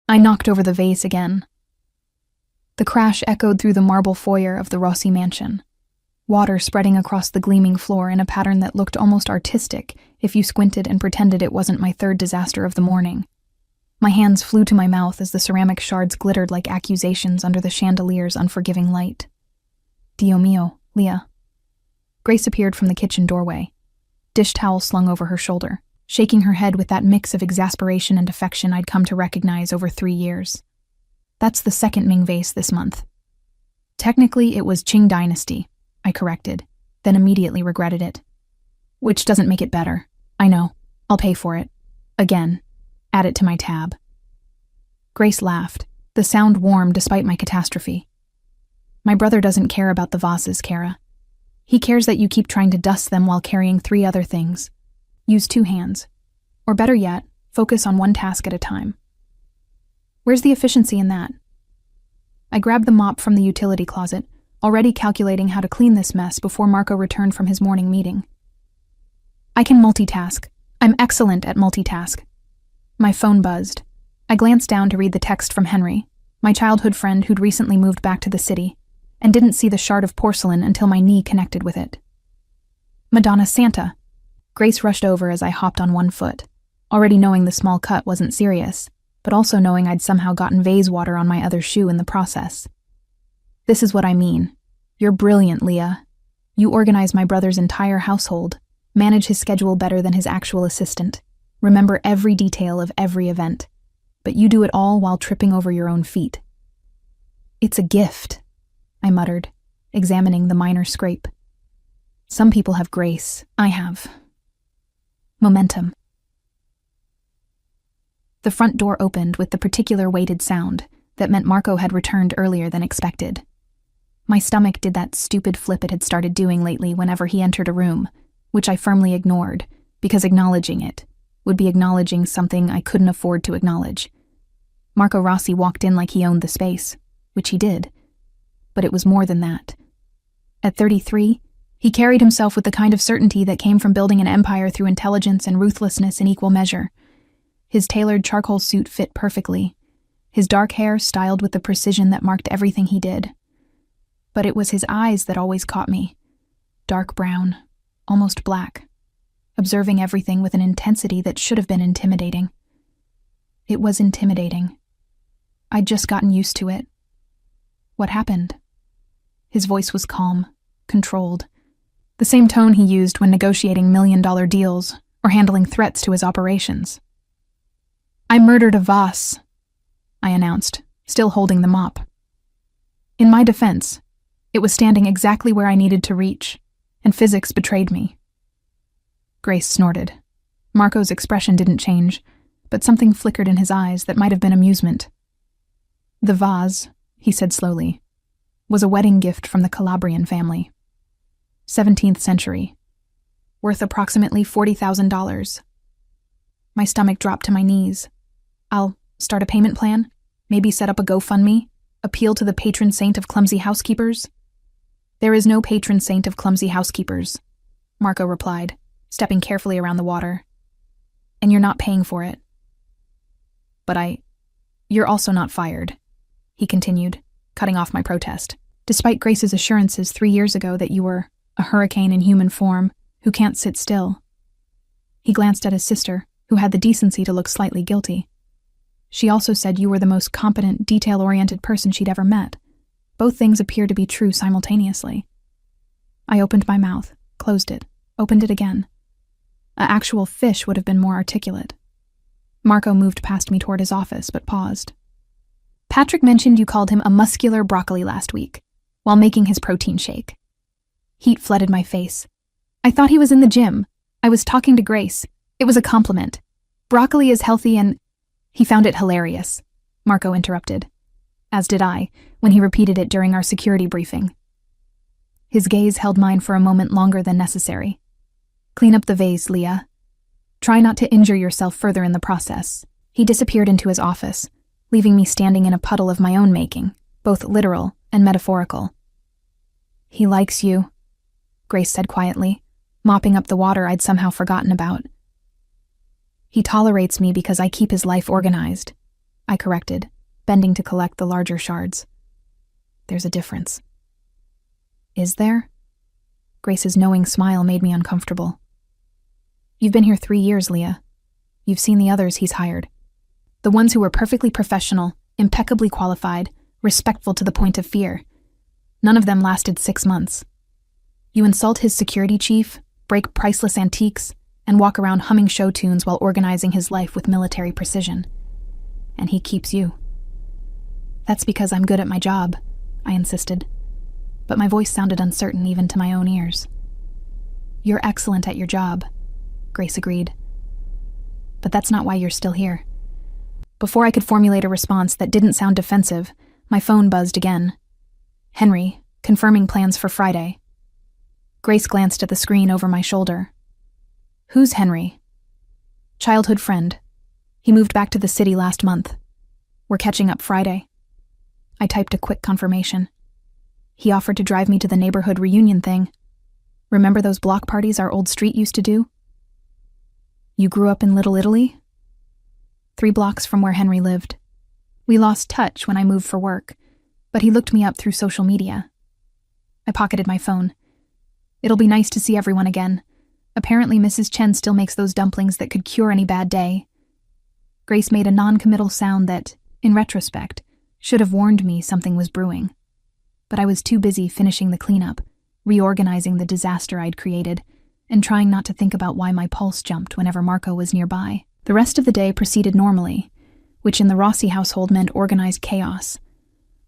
I knocked over the vase again. The crash echoed through the marble foyer of the Rossi mansion, water spreading across the gleaming floor in a pattern that looked almost artistic if you squinted and pretended it wasn't my third disaster of the morning. My hands flew to my mouth as the ceramic shards glittered like accusations under the chandelier's unforgiving light. Dio mio, Leah. Grace appeared from the kitchen doorway, dish towel slung over her shoulder, shaking her head with that mix of exasperation and affection I'd come to recognize over 3 years. That's the second Ming vase this month. Technically, it was Qing Dynasty, I corrected, then immediately regretted it. Which doesn't make it better. I know. I'll pay for it. Again. Add it to my tab. Grace laughed, the sound warm despite my catastrophe. My brother doesn't care about the vases, Kara. He cares that you keep trying to dust them while carrying 3 other things. Use 2 hands. Or better yet, focus on 1 task at a time. Where's the efficiency in that? I grabbed the mop from the utility closet, already calculating how to clean this mess before Marco returned from his morning meeting. I can multitask. I'm excellent at multitask. My phone buzzed. I glanced down to read the text from Henry, my childhood friend who'd recently moved back to the city, and didn't see the shard of porcelain until my knee connected with it. Madonna Santa. Grace rushed over as I hopped on 1 foot, already knowing the small cut wasn't serious, but also knowing I'd somehow gotten vase water on my other shoe in the process. This is what I mean. You're brilliant, Leah. You organize my brother's entire household, manage his schedule better than his actual assistant, remember every detail of every event, but you do it all while tripping over your own feet. It's a gift, I muttered, examining the minor scrape. Some people have grace. I have momentum. The front door opened with the particular weighted sound that meant Marco had returned earlier than expected. My stomach did that stupid flip it had started doing lately whenever he entered a room, which I firmly ignored, because acknowledging it would be acknowledging something I couldn't afford to acknowledge. Marco Rossi walked in like he owned the space, which he did. But it was more than that. At 33, he carried himself with the kind of certainty that came from building an empire through intelligence and ruthlessness in equal measure. His tailored charcoal suit fit perfectly, his dark hair styled with the precision that marked everything he did. But it was his eyes that always caught me. Dark brown, almost black, observing everything with an intensity that should have been intimidating. It was intimidating. I'd just gotten used to it. What happened? His voice was calm, controlled, the same tone he used when negotiating $1 million deals or handling threats to his operations. I murdered a vase, I announced, still holding the mop. In my defense, it was standing exactly where I needed to reach, and physics betrayed me. Grace snorted. Marco's expression didn't change, but something flickered in his eyes that might have been amusement. The vase, he said slowly, was a wedding gift from the Calabrian family. 17th century. Worth approximately $40,000. My stomach dropped to my knees. I'll start a payment plan, maybe set up a GoFundMe, appeal to the patron saint of clumsy housekeepers. There is no patron saint of clumsy housekeepers, Marco replied, stepping carefully around the water. And you're not paying for it. But you're also not fired, he continued, cutting off my protest, despite Grace's assurances 3 years ago that you were a hurricane in human form who can't sit still. He glanced at his sister, who had the decency to look slightly guilty. She also said you were the most competent, detail-oriented person she'd ever met. Both things appear to be true simultaneously. I opened my mouth, closed it, opened it again. An actual fish would have been more articulate. Marco moved past me toward his office, but paused. Patrick mentioned you called him a muscular broccoli last week, while making his protein shake. Heat flooded my face. I thought he was in the gym. I was talking to Grace. It was a compliment. Broccoli is healthy and... He found it hilarious, Marco interrupted, as did I, when he repeated it during our security briefing. His gaze held mine for a moment longer than necessary. Clean up the vase, Leah. Try not to injure yourself further in the process. He disappeared into his office, leaving me standing in a puddle of my own making, both literal and metaphorical. He likes you, Grace said quietly, mopping up the water I'd somehow forgotten about. He tolerates me because I keep his life organized. I corrected, bending to collect the larger shards. There's a difference. Is there? Grace's knowing smile made me uncomfortable. You've been here 3 years, Leah. You've seen the others he's hired. The ones who were perfectly professional, impeccably qualified, respectful to the point of fear. None of them lasted 6 months. You insult his security chief, break priceless antiques, and walk around humming show tunes while organizing his life with military precision. And he keeps you. That's because I'm good at my job, I insisted. But my voice sounded uncertain even to my own ears. You're excellent at your job, Grace agreed. But that's not why you're still here. Before I could formulate a response that didn't sound defensive, my phone buzzed again. Henry, confirming plans for Friday. Grace glanced at the screen over my shoulder. Who's Henry? Childhood friend. He moved back to the city last month. We're catching up Friday. I typed a quick confirmation. He offered to drive me to the neighborhood reunion thing. Remember those block parties our old street used to do? You grew up in Little Italy? 3 blocks from where Henry lived. We lost touch when I moved for work, but he looked me up through social media. I pocketed my phone. It'll be nice to see everyone again. Apparently Mrs. Chen still makes those dumplings that could cure any bad day. Grace made a non-committal sound that, in retrospect, should have warned me something was brewing. But I was too busy finishing the cleanup, reorganizing the disaster I'd created, and trying not to think about why my pulse jumped whenever Marco was nearby. The rest of the day proceeded normally, which in the Rossi household meant organized chaos.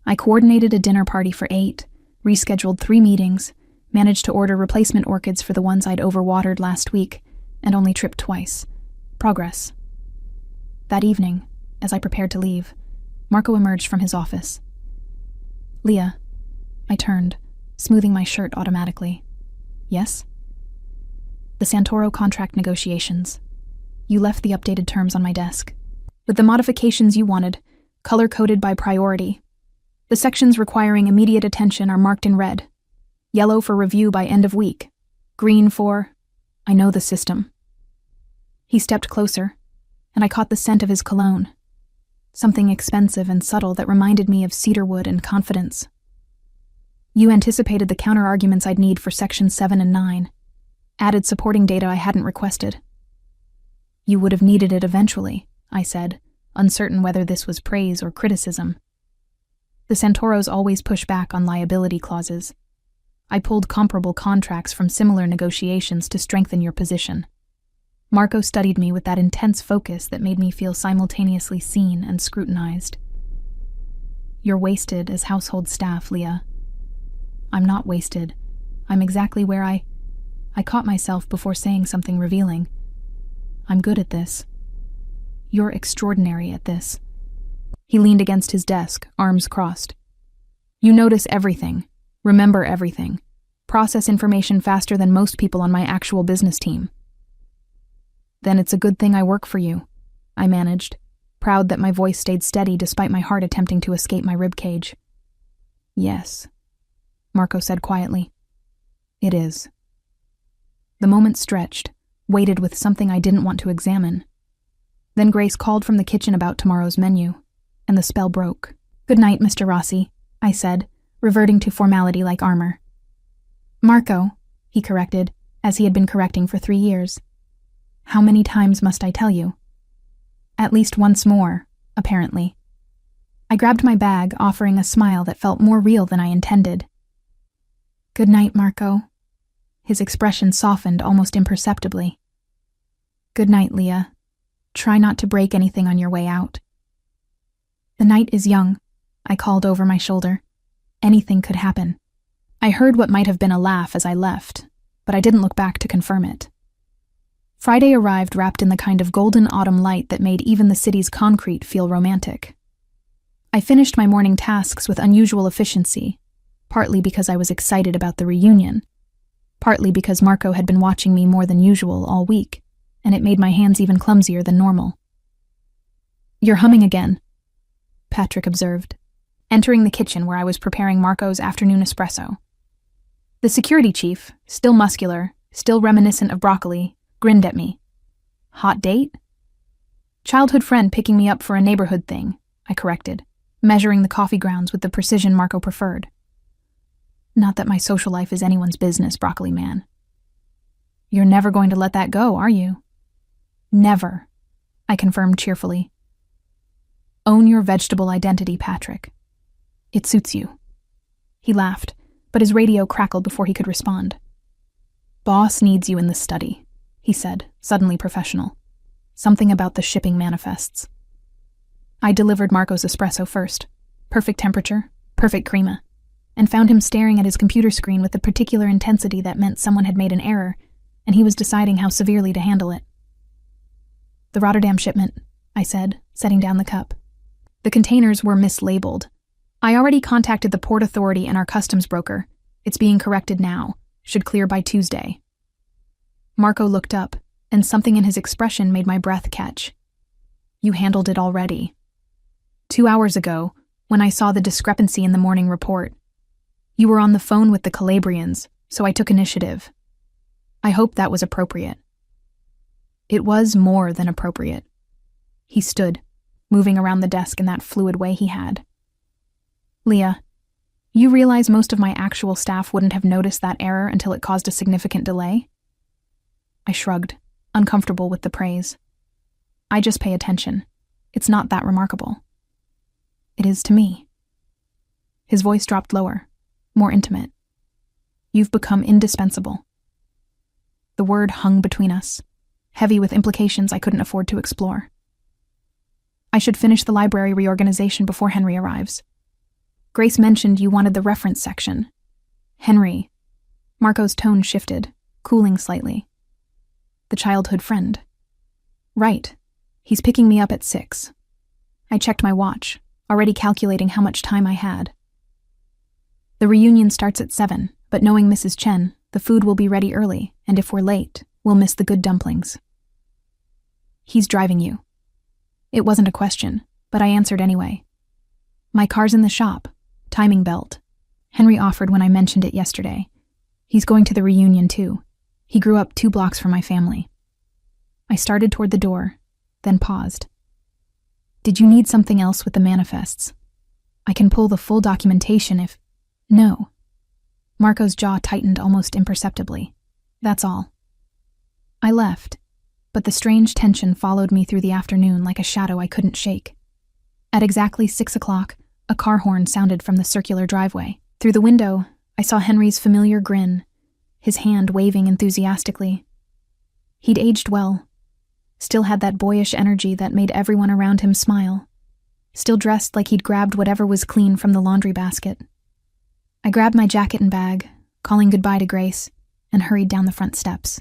I coordinated a dinner party for 8, rescheduled 3 meetings, managed to order replacement orchids for the ones I'd overwatered last week, and only tripped twice. Progress. That evening, as I prepared to leave, Marco emerged from his office. Leah. I turned, smoothing my shirt automatically. Yes? The Santoro contract negotiations. You left the updated terms on my desk. With the modifications you wanted, color-coded by priority. The sections requiring immediate attention are marked in red. Yellow for review by end of week. Green for... I know the system. He stepped closer, and I caught the scent of his cologne. Something expensive and subtle that reminded me of cedarwood and confidence. You anticipated the counter-arguments I'd need for Sections 7 and 9. Added supporting data I hadn't requested. You would have needed it eventually, I said, uncertain whether this was praise or criticism. The Santoros always push back on liability clauses. I pulled comparable contracts from similar negotiations to strengthen your position. Marco studied me with that intense focus that made me feel simultaneously seen and scrutinized. You're wasted as household staff, Leah. I'm not wasted. I'm exactly where I caught myself before saying something revealing. I'm good at this. You're extraordinary at this. He leaned against his desk, arms crossed. You notice everything, remember everything, process information faster than most people on my actual business team. Then it's a good thing I work for you, I managed, proud that my voice stayed steady despite my heart attempting to escape my ribcage. Yes, Marco said quietly. It is. The moment stretched, waited with something I didn't want to examine. Then Grace called from the kitchen about tomorrow's menu, and the spell broke. Good night, Mr. Rossi, I said, reverting to formality like armor. Marco, he corrected, as he had been correcting for 3 years. How many times must I tell you? At least once more, apparently. I grabbed my bag, offering a smile that felt more real than I intended. Good night, Marco. His expression softened almost imperceptibly. Good night, Leah. Try not to break anything on your way out. The night is young, I called over my shoulder. Anything could happen. I heard what might have been a laugh as I left, but I didn't look back to confirm it. Friday arrived wrapped in the kind of golden autumn light that made even the city's concrete feel romantic. I finished my morning tasks with unusual efficiency, partly because I was excited about the reunion, partly because Marco had been watching me more than usual all week, and it made my hands even clumsier than normal. You're humming again, Patrick observed, entering the kitchen where I was preparing Marco's afternoon espresso. The security chief, still muscular, still reminiscent of broccoli, grinned at me. Hot date? Childhood friend picking me up for a neighborhood thing, I corrected, measuring the coffee grounds with the precision Marco preferred. Not that my social life is anyone's business, Broccoli Man. You're never going to let that go, are you? Never, I confirmed cheerfully. Own your vegetable identity, Patrick. It suits you. He laughed, but his radio crackled before he could respond. Boss needs you in the study, he said, suddenly professional. Something about the shipping manifests. I delivered Marco's espresso first. Perfect temperature, perfect crema, and found him staring at his computer screen with the particular intensity that meant someone had made an error, and he was deciding how severely to handle it. The Rotterdam shipment, I said, setting down the cup. The containers were mislabeled. I already contacted the port authority and our customs broker. It's being corrected now. Should clear by Tuesday. Marco looked up, and something in his expression made my breath catch. You handled it already. 2 hours ago, when I saw the discrepancy in the morning report. You were on the phone with the Calabrians, so I took initiative. I hope that was appropriate. It was more than appropriate. He stood, moving around the desk in that fluid way he had. Leah, you realize most of my actual staff wouldn't have noticed that error until it caused a significant delay? I shrugged, uncomfortable with the praise. I just pay attention. It's not that remarkable. It is to me. His voice dropped lower, more intimate. You've become indispensable. The word hung between us, heavy with implications I couldn't afford to explore. I should finish the library reorganization before Henry arrives. Grace mentioned you wanted the reference section. Henry. Marco's tone shifted, cooling slightly. The childhood friend. Right. He's picking me up at 6. I checked my watch, already calculating how much time I had. The reunion starts at 7, but knowing Mrs. Chen, the food will be ready early, and if we're late, we'll miss the good dumplings. He's driving you. It wasn't a question, but I answered anyway. My car's in the shop. Timing belt. Henry offered when I mentioned it yesterday. He's going to the reunion too. He grew up 2 blocks from my family. I started toward the door, then paused. Did you need something else with the manifests? I can pull the full documentation if... No. Marco's jaw tightened almost imperceptibly. That's all. I left, but the strange tension followed me through the afternoon like a shadow I couldn't shake. At exactly 6 o'clock, a car horn sounded from the circular driveway. Through the window, I saw Henry's familiar grin, his hand waving enthusiastically. He'd aged well, still had that boyish energy that made everyone around him smile, still dressed like he'd grabbed whatever was clean from the laundry basket. I grabbed my jacket and bag, calling goodbye to Grace, and hurried down the front steps.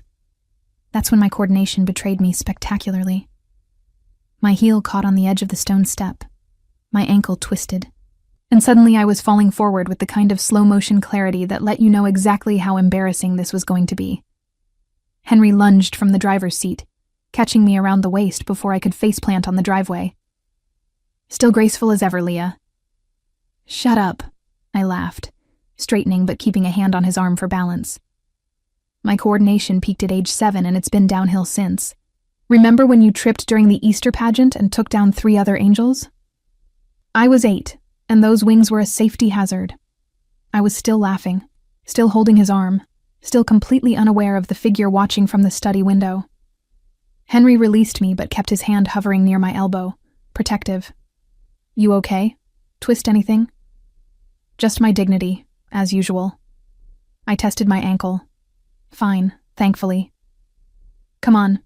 That's when my coordination betrayed me spectacularly. My heel caught on the edge of the stone step. My ankle twisted. And suddenly I was falling forward with the kind of slow-motion clarity that let you know exactly how embarrassing this was going to be. Henry lunged from the driver's seat, catching me around the waist before I could faceplant on the driveway. Still graceful as ever, Leah. Shut up, I laughed, straightening but keeping a hand on his arm for balance. My coordination peaked at age 7 and it's been downhill since. Remember when you tripped during the Easter pageant and took down 3 other angels? I was 8. And those wings were a safety hazard. I was still laughing, still holding his arm, still completely unaware of the figure watching from the study window. Henry released me but kept his hand hovering near my elbow, protective. You okay? Twist anything? Just my dignity, as usual. I tested my ankle. Fine, thankfully. Come on.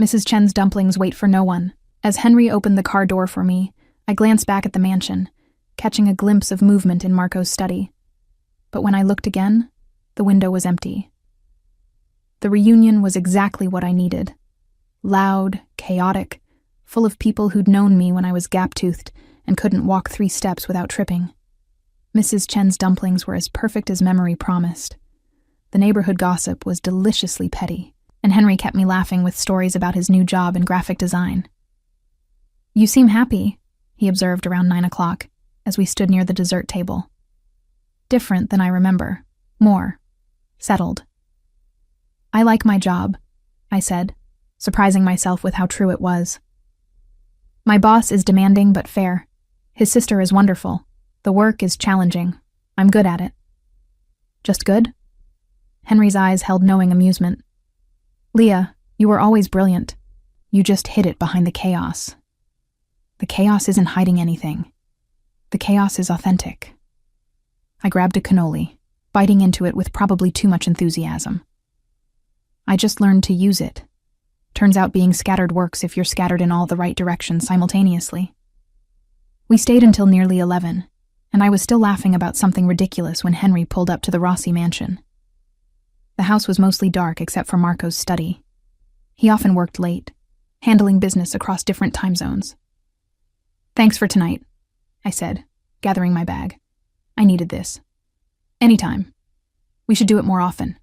Mrs. Chen's dumplings wait for no one. As Henry opened the car door for me, I glanced back at the mansion, catching a glimpse of movement in Marco's study. But when I looked again, the window was empty. The reunion was exactly what I needed. Loud, chaotic, full of people who'd known me when I was gap-toothed and couldn't walk 3 steps without tripping. Mrs. Chen's dumplings were as perfect as memory promised. The neighborhood gossip was deliciously petty, and Henry kept me laughing with stories about his new job in graphic design. You seem happy, he observed around 9 o'clock, as we stood near the dessert table. Different than I remember. More. Settled. I like my job, I said, surprising myself with how true it was. My boss is demanding but fair. His sister is wonderful. The work is challenging. I'm good at it. Just good? Henry's eyes held knowing amusement. Leah, you were always brilliant. You just hid it behind the chaos. The chaos isn't hiding anything. The chaos is authentic. I grabbed a cannoli, biting into it with probably too much enthusiasm. I just learned to use it. Turns out being scattered works if you're scattered in all the right directions simultaneously. We stayed until nearly 11, and I was still laughing about something ridiculous when Henry pulled up to the Rossi mansion. The house was mostly dark except for Marco's study. He often worked late, handling business across different time zones. Thanks for tonight, I said, gathering my bag. I needed this. Anytime. We should do it more often.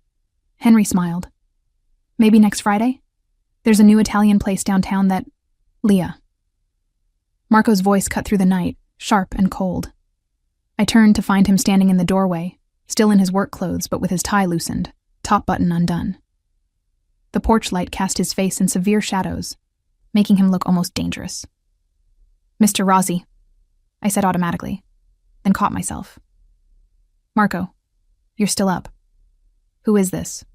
Henry smiled. Maybe next Friday? There's a new Italian place downtown that... Leah. Marco's voice cut through the night, sharp and cold. I turned to find him standing in the doorway, still in his work clothes but with his tie loosened, top button undone. The porch light cast his face in severe shadows, making him look almost dangerous. Mr. Rossi, I said automatically, then caught myself. Marco, you're still up. Who is this?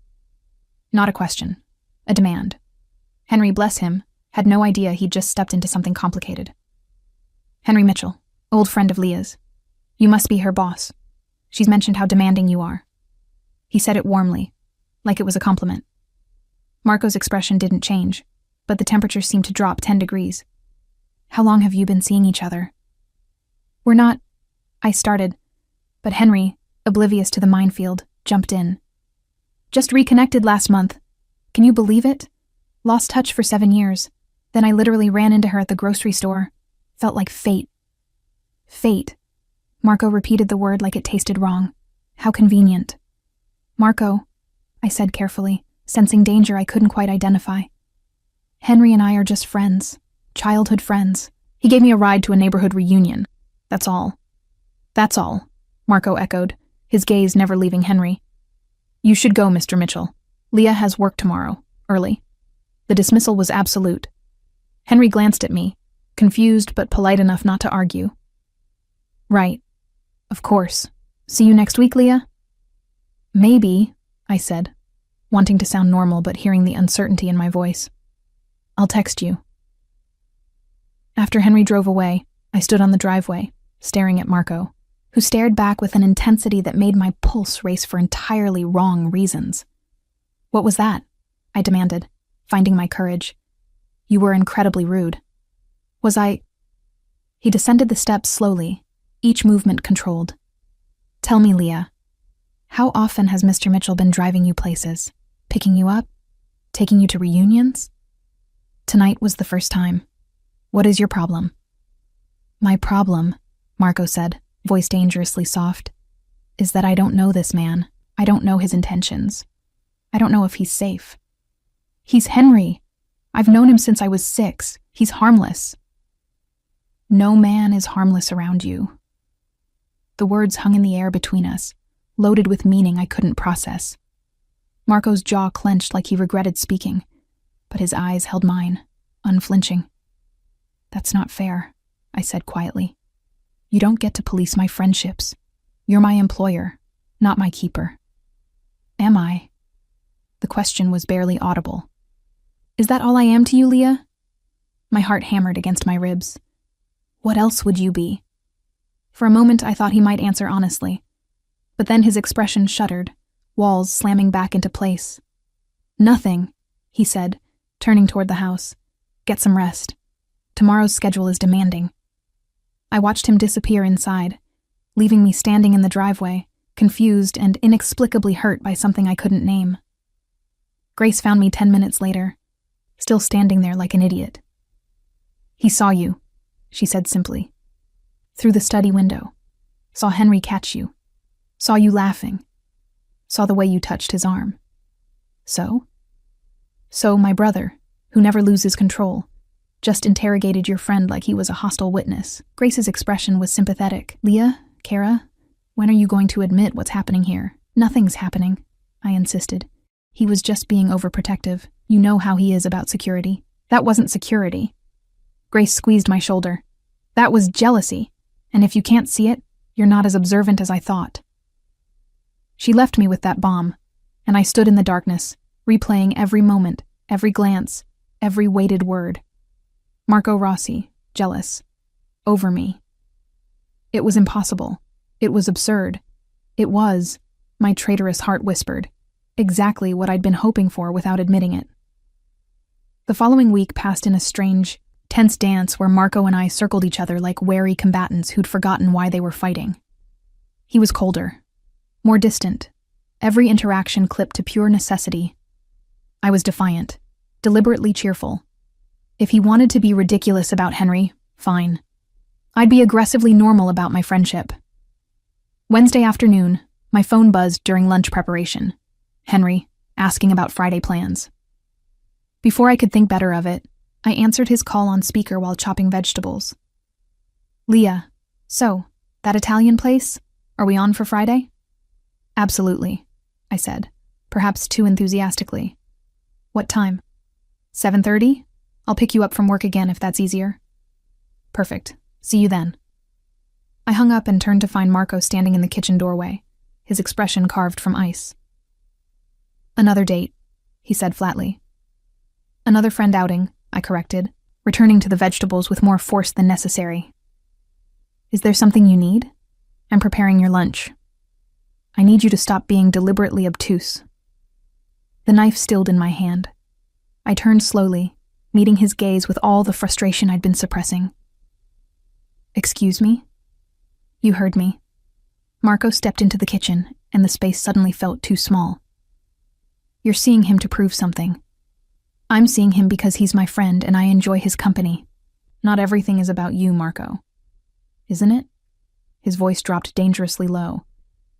Not a question, a demand. Henry, bless him, had no idea he'd just stepped into something complicated. Henry Mitchell, old friend of Leah's. You must be her boss. She's mentioned how demanding you are. He said it warmly, like it was a compliment. Marco's expression didn't change, but the temperature seemed to drop 10 degrees. How long have you been seeing each other? We're not... I started, but Henry, oblivious to the minefield, jumped in. Just reconnected last month. Can you believe it? Lost touch for 7 years. Then I literally ran into her at the grocery store. Felt like fate. Fate. Marco repeated the word like it tasted wrong. How convenient. Marco, I said carefully, sensing danger I couldn't quite identify. Henry and I are just friends. Childhood friends. He gave me a ride to a neighborhood reunion. That's all. That's all, Marco echoed, his gaze never leaving Henry. You should go, Mr. Mitchell. Leah has work tomorrow, early. The dismissal was absolute. Henry glanced at me, confused but polite enough not to argue. Right. Of course. See you next week, Leah? Maybe, I said, wanting to sound normal but hearing the uncertainty in my voice. I'll text you. After Henry drove away, I stood on the driveway, staring at Marco, who stared back with an intensity that made my pulse race for entirely wrong reasons. What was that? I demanded, finding my courage. You were incredibly rude. Was I... He descended the steps slowly, each movement controlled. Tell me, Leah, how often has Mr. Mitchell been driving you places, picking you up, taking you to reunions? Tonight was the first time. What is your problem? My problem, Marco said, voice dangerously soft, is that I don't know this man. I don't know his intentions. I don't know if he's safe. He's Henry. I've known him since I was 6. He's harmless. No man is harmless around you. The words hung in the air between us, loaded with meaning I couldn't process. Marco's jaw clenched like he regretted speaking, but his eyes held mine, unflinching. That's not fair, I said quietly. You don't get to police my friendships. You're my employer, not my keeper. Am I? The question was barely audible. Is that all I am to you, Leah? My heart hammered against my ribs. What else would you be? For a moment I thought he might answer honestly, but then his expression shuddered, walls slamming back into place. Nothing, he said, turning toward the house. Get some rest. Tomorrow's schedule is demanding. I watched him disappear inside, leaving me standing in the driveway, confused and inexplicably hurt by something I couldn't name. Grace found me 10 minutes later, still standing there like an idiot. He saw you, she said simply. Through the study window. Saw Henry catch you. Saw you laughing. Saw the way you touched his arm. So? So my brother, who never loses control, just interrogated your friend like he was a hostile witness. Grace's expression was sympathetic. Leah, Kara, when are you going to admit what's happening here? Nothing's happening, I insisted. He was just being overprotective. You know how he is about security. That wasn't security. Grace squeezed my shoulder. That was jealousy. And if you can't see it, you're not as observant as I thought." She left me with that bomb, and I stood in the darkness, replaying every moment, every glance, every weighted word. Marco Rossi, jealous. Over me. It was impossible. It was absurd. It was, my traitorous heart whispered, exactly what I'd been hoping for without admitting it. The following week passed in a strange, tense dance where Marco and I circled each other like wary combatants who'd forgotten why they were fighting. He was colder, more distant, every interaction clipped to pure necessity. I was defiant, deliberately cheerful. If he wanted to be ridiculous about Henry, fine. I'd be aggressively normal about my friendship. Wednesday afternoon, my phone buzzed during lunch preparation. Henry, asking about Friday plans. Before I could think better of it, I answered his call on speaker while chopping vegetables. "Leah, so, that Italian place? Are we on for Friday?" "Absolutely," I said, perhaps too enthusiastically. "What time?" 7:30? I'll pick you up from work again if that's easier." "Perfect. See you then." I hung up and turned to find Marco standing in the kitchen doorway, his expression carved from ice. "Another date," he said flatly. "Another friend outing," I corrected, returning to the vegetables with more force than necessary. "Is there something you need? I'm preparing your lunch. I need you to stop being deliberately obtuse." The knife stilled in my hand. I turned slowly, meeting his gaze with all the frustration I'd been suppressing. "Excuse me?" "You heard me." Marco stepped into the kitchen, and the space suddenly felt too small. "You're seeing him to prove something. I'm seeing him because he's my friend and I enjoy his company. Not everything is about you, Marco. Isn't it?" His voice dropped dangerously low.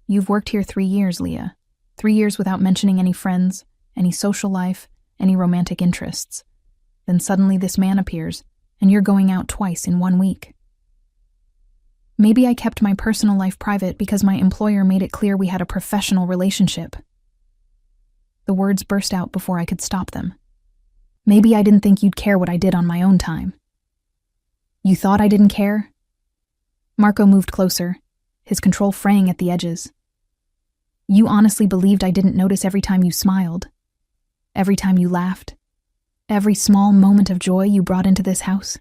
"You've worked here 3 years, Leah. 3 years without mentioning any friends, any social life, any romantic interests. Then suddenly this man appears, and you're going out twice in 1 week. Maybe I kept my personal life private because my employer made it clear we had a professional relationship." The words burst out before I could stop them. "Maybe I didn't think you'd care what I did on my own time." "You thought I didn't care?" Marco moved closer, his control fraying at the edges. "You honestly believed I didn't notice every time you smiled? Every time you laughed? Every small moment of joy you brought into this house?"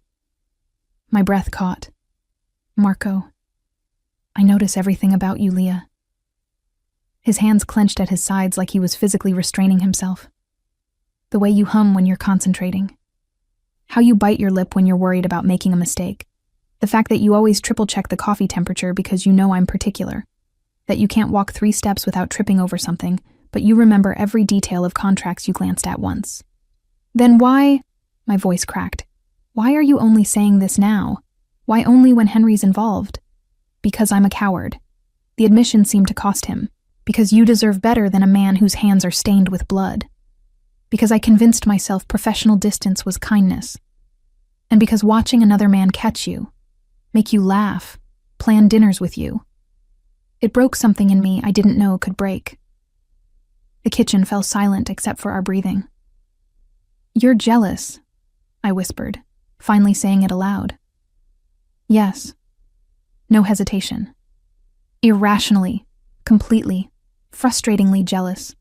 My breath caught. "Marco, I notice everything about you, Leah." His hands clenched at his sides like he was physically restraining himself. "The way you hum when you're concentrating. How you bite your lip when you're worried about making a mistake. The fact that you always triple-check the coffee temperature because you know I'm particular. That you can't walk 3 steps without tripping over something, but you remember every detail of contracts you glanced at once. Then why," my voice cracked, "why are you only saying this now? Why only when Henry's involved?" "Because I'm a coward." The admission seemed to cost him. "Because you deserve better than a man whose hands are stained with blood. Because I convinced myself professional distance was kindness. And because watching another man catch you, make you laugh, plan dinners with you, it broke something in me I didn't know could break." The kitchen fell silent except for our breathing. "You're jealous," I whispered, finally saying it aloud. "Yes." No hesitation. Irrationally, completely, frustratingly jealous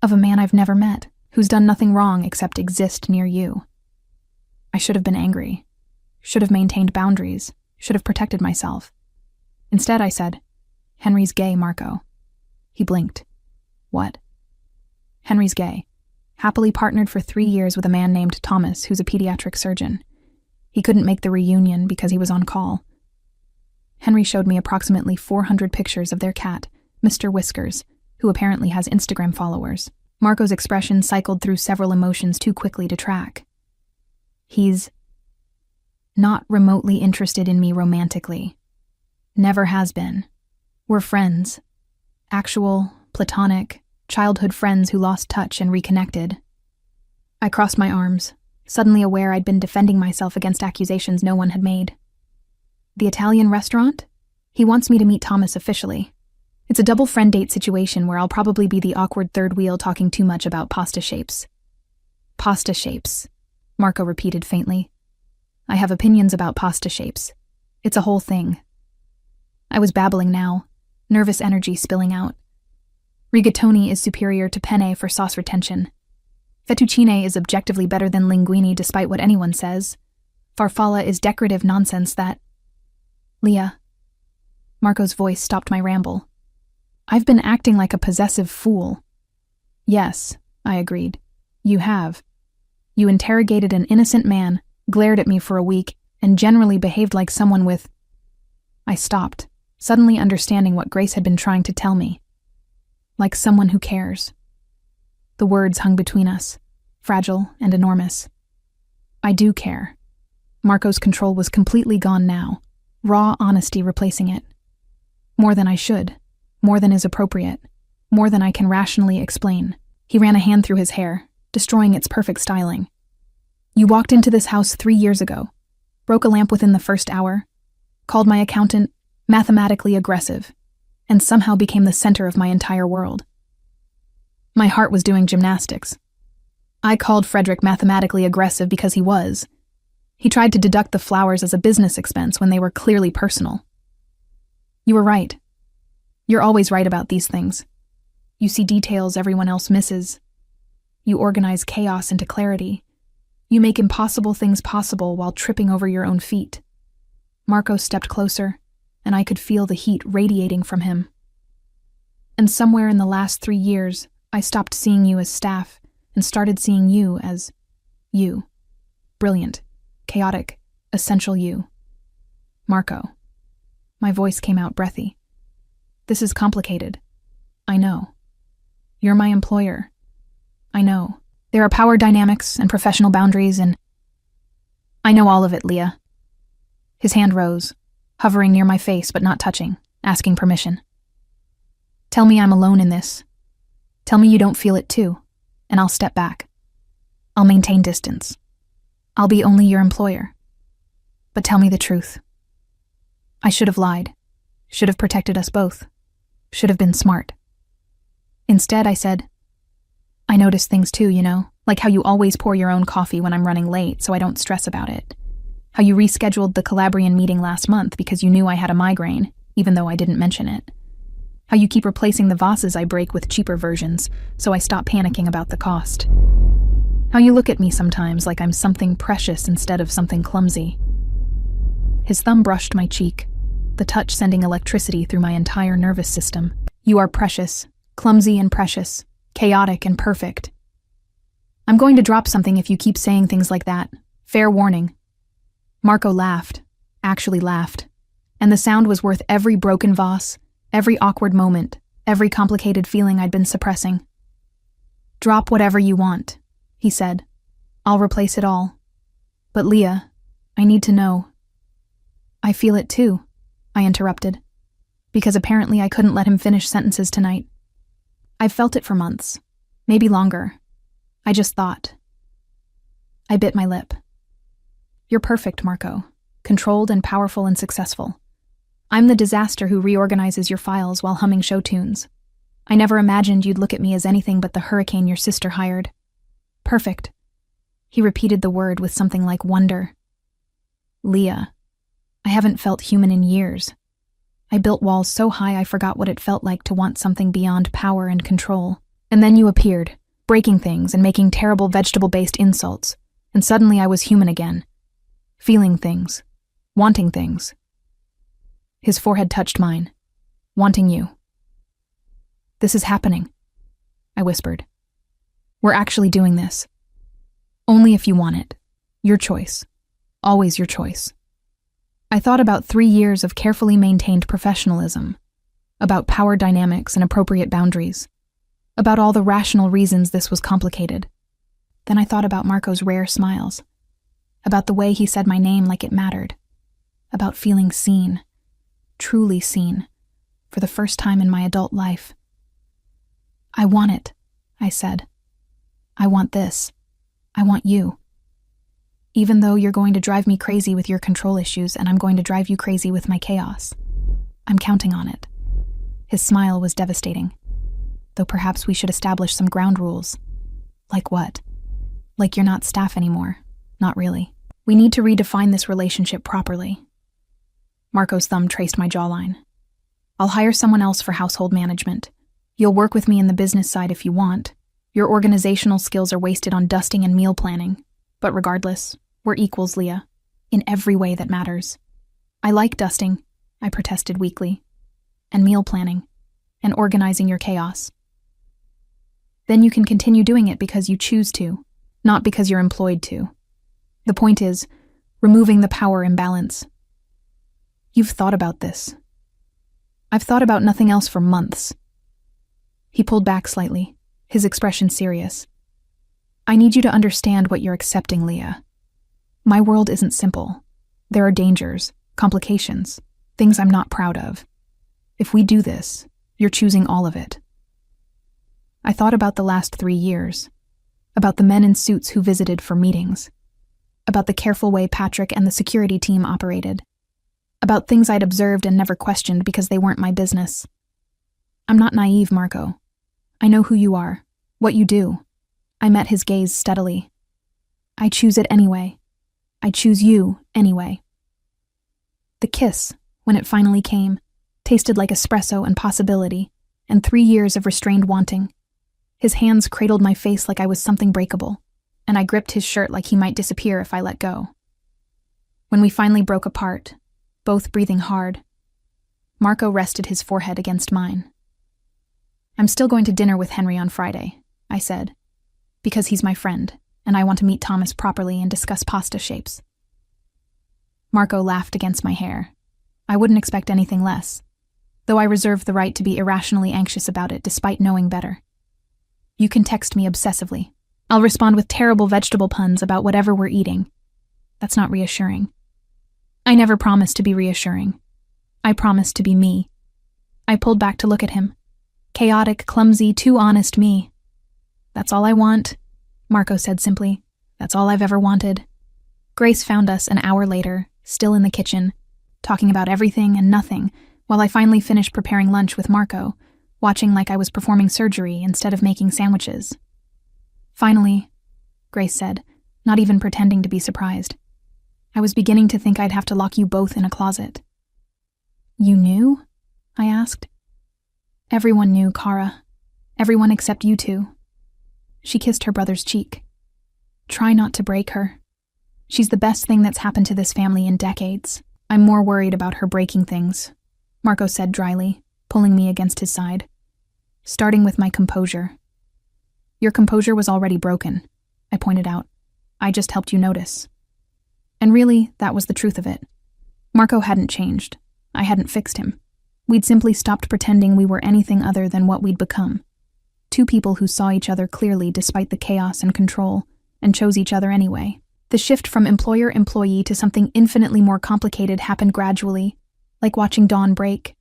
of a man I've never met, who's done nothing wrong except exist near you. I should have been angry, should have maintained boundaries, should have protected myself. Instead, I said, "Henry's gay, Marco." He blinked. "What?" "Henry's gay. Happily partnered for 3 years with a man named Thomas, who's a pediatric surgeon. He couldn't make the reunion because he was on call." Henry showed me approximately 400 pictures of their cat, Mr. Whiskers, who apparently has Instagram followers. Marco's expression cycled through several emotions too quickly to track. "He's not remotely interested in me romantically. Never has been. We're friends. Actual, platonic, childhood friends who lost touch and reconnected." I crossed my arms, suddenly aware I'd been defending myself against accusations no one had made. "The Italian restaurant? He wants me to meet Thomas officially. It's a double friend date situation where I'll probably be the awkward third wheel talking too much about pasta shapes." "Pasta shapes," Marco repeated faintly. "I have opinions about pasta shapes. It's a whole thing. I was babbling now, nervous energy spilling out. Rigatoni is superior to penne for sauce retention. Fettuccine is objectively better than linguine despite what anyone says. Farfalla is decorative nonsense that... Leah. Marco's voice stopped my ramble. I've been acting like a possessive fool. Yes, I agreed. You have. You interrogated an innocent man, glared at me for a week, and generally behaved like someone with... I stopped, suddenly understanding what Grace had been trying to tell me. Like someone who cares. The words hung between us, fragile and enormous. I do care. Marco's control was completely gone now, raw honesty replacing it. More than I should, more than is appropriate, more than I can rationally explain. He ran a hand through his hair, destroying its perfect styling. You walked into this house 3 years ago, broke a lamp within the first hour, called my accountant mathematically aggressive, and somehow became the center of my entire world. My heart was doing gymnastics. I called Frederick mathematically aggressive because he was. He tried to deduct the flowers as a business expense when they were clearly personal. You were right. You're always right about these things. You see details everyone else misses. You organize chaos into clarity. You make impossible things possible while tripping over your own feet. Marco stepped closer, and I could feel the heat radiating from him. And somewhere in the last 3 years, I stopped seeing you as staff and started seeing you as you. Brilliant, chaotic, essential you. Marco. My voice came out breathy. This is complicated. I know. You're my employer. I know. There are power dynamics and professional boundaries and... I know all of it, Leah. His hand rose, hovering near my face but not touching, asking permission. Tell me I'm alone in this. Tell me you don't feel it too, and I'll step back. I'll maintain distance. I'll be only your employer. But tell me the truth. I should have lied. Should have protected us both. Should have been smart. Instead, I said, I notice things too, you know, like how you always pour your own coffee when I'm running late so I don't stress about it. How you rescheduled the Calabrian meeting last month because you knew I had a migraine, even though I didn't mention it. How you keep replacing the vases I break with cheaper versions, so I stop panicking about the cost. How you look at me sometimes like I'm something precious instead of something clumsy. His thumb brushed my cheek, the touch sending electricity through my entire nervous system. You are precious, clumsy and precious, chaotic and perfect. I'm going to drop something if you keep saying things like that. Fair warning. Marco laughed, actually laughed, and the sound was worth every broken vase, every awkward moment, every complicated feeling I'd been suppressing. Drop whatever you want, he said. I'll replace it all. But Leah, I need to know. I feel it too, I interrupted, because apparently I couldn't let him finish sentences tonight. I've felt it for months, maybe longer. I just thought. I bit my lip. You're perfect, Marco. Controlled and powerful and successful. I'm the disaster who reorganizes your files while humming show tunes. I never imagined you'd look at me as anything but the hurricane your sister hired. Perfect. He repeated the word with something like wonder. Leah, I haven't felt human in years. I built walls so high I forgot what it felt like to want something beyond power and control. And then you appeared, breaking things and making terrible vegetable-based insults, and suddenly I was human again. Feeling things. Wanting things. His forehead touched mine. Wanting you. This is happening, I whispered. We're actually doing this. Only if you want it. Your choice. Always your choice. I thought about 3 years of carefully maintained professionalism, about power dynamics and appropriate boundaries, about all the rational reasons this was complicated. Then I thought about Marco's rare smiles, about the way he said my name like it mattered, about feeling seen, truly seen, for the first time in my adult life. I want it, I said. I want this. I want you. Even though you're going to drive me crazy with your control issues and I'm going to drive you crazy with my chaos. I'm counting on it. His smile was devastating. Though perhaps we should establish some ground rules. Like what? Like you're not staff anymore. Not really. We need to redefine this relationship properly. Marco's thumb traced my jawline. I'll hire someone else for household management. You'll work with me in the business side if you want. Your organizational skills are wasted on dusting and meal planning. But regardless, we're equals, Leah. In every way that matters. I like dusting, I protested weakly. And meal planning. And organizing your chaos. Then you can continue doing it because you choose to, not because you're employed to. The point is, removing the power imbalance. You've thought about this. I've thought about nothing else for months. He pulled back slightly, his expression serious. I need you to understand what you're accepting, Leah. My world isn't simple. There are dangers, complications, things I'm not proud of. If we do this, you're choosing all of it. I thought about the last 3 years, about the men in suits who visited for meetings, about the careful way Patrick and the security team operated, about things I'd observed and never questioned because they weren't my business. I'm not naive, Marco. I know who you are, what you do. I met his gaze steadily. I choose it anyway. I choose you anyway. The kiss, when it finally came, tasted like espresso and possibility, and 3 years of restrained wanting. His hands cradled my face like I was something breakable, and I gripped his shirt like he might disappear if I let go. When we finally broke apart, both breathing hard, Marco rested his forehead against mine. I'm still going to dinner with Henry on Friday, I said, because he's my friend, and I want to meet Thomas properly and discuss pasta shapes. Marco laughed against my hair. I wouldn't expect anything less, though I reserve the right to be irrationally anxious about it despite knowing better. You can text me obsessively. I'll respond with terrible vegetable puns about whatever we're eating. That's not reassuring. I never promised to be reassuring. I promised to be me. I pulled back to look at him. Chaotic, clumsy, too honest me. That's all I want, Marco said simply. That's all I've ever wanted. Grace found us an hour later, still in the kitchen, talking about everything and nothing, while I finally finished preparing lunch with Marco, watching like I was performing surgery instead of making sandwiches. Finally, Grace said, not even pretending to be surprised. I was beginning to think I'd have to lock you both in a closet. You knew? I asked. Everyone knew, Kara. Everyone except you two. She kissed her brother's cheek. Try not to break her. She's the best thing that's happened to this family in decades. I'm more worried about her breaking things, Marco said dryly, pulling me against his side. Starting with my composure. Your composure was already broken, I pointed out. I just helped you notice. And really, that was the truth of it. Marco hadn't changed. I hadn't fixed him. We'd simply stopped pretending we were anything other than what we'd become. Two people who saw each other clearly despite the chaos and control, and chose each other anyway. The shift from employer-employee to something infinitely more complicated happened gradually, like watching dawn break,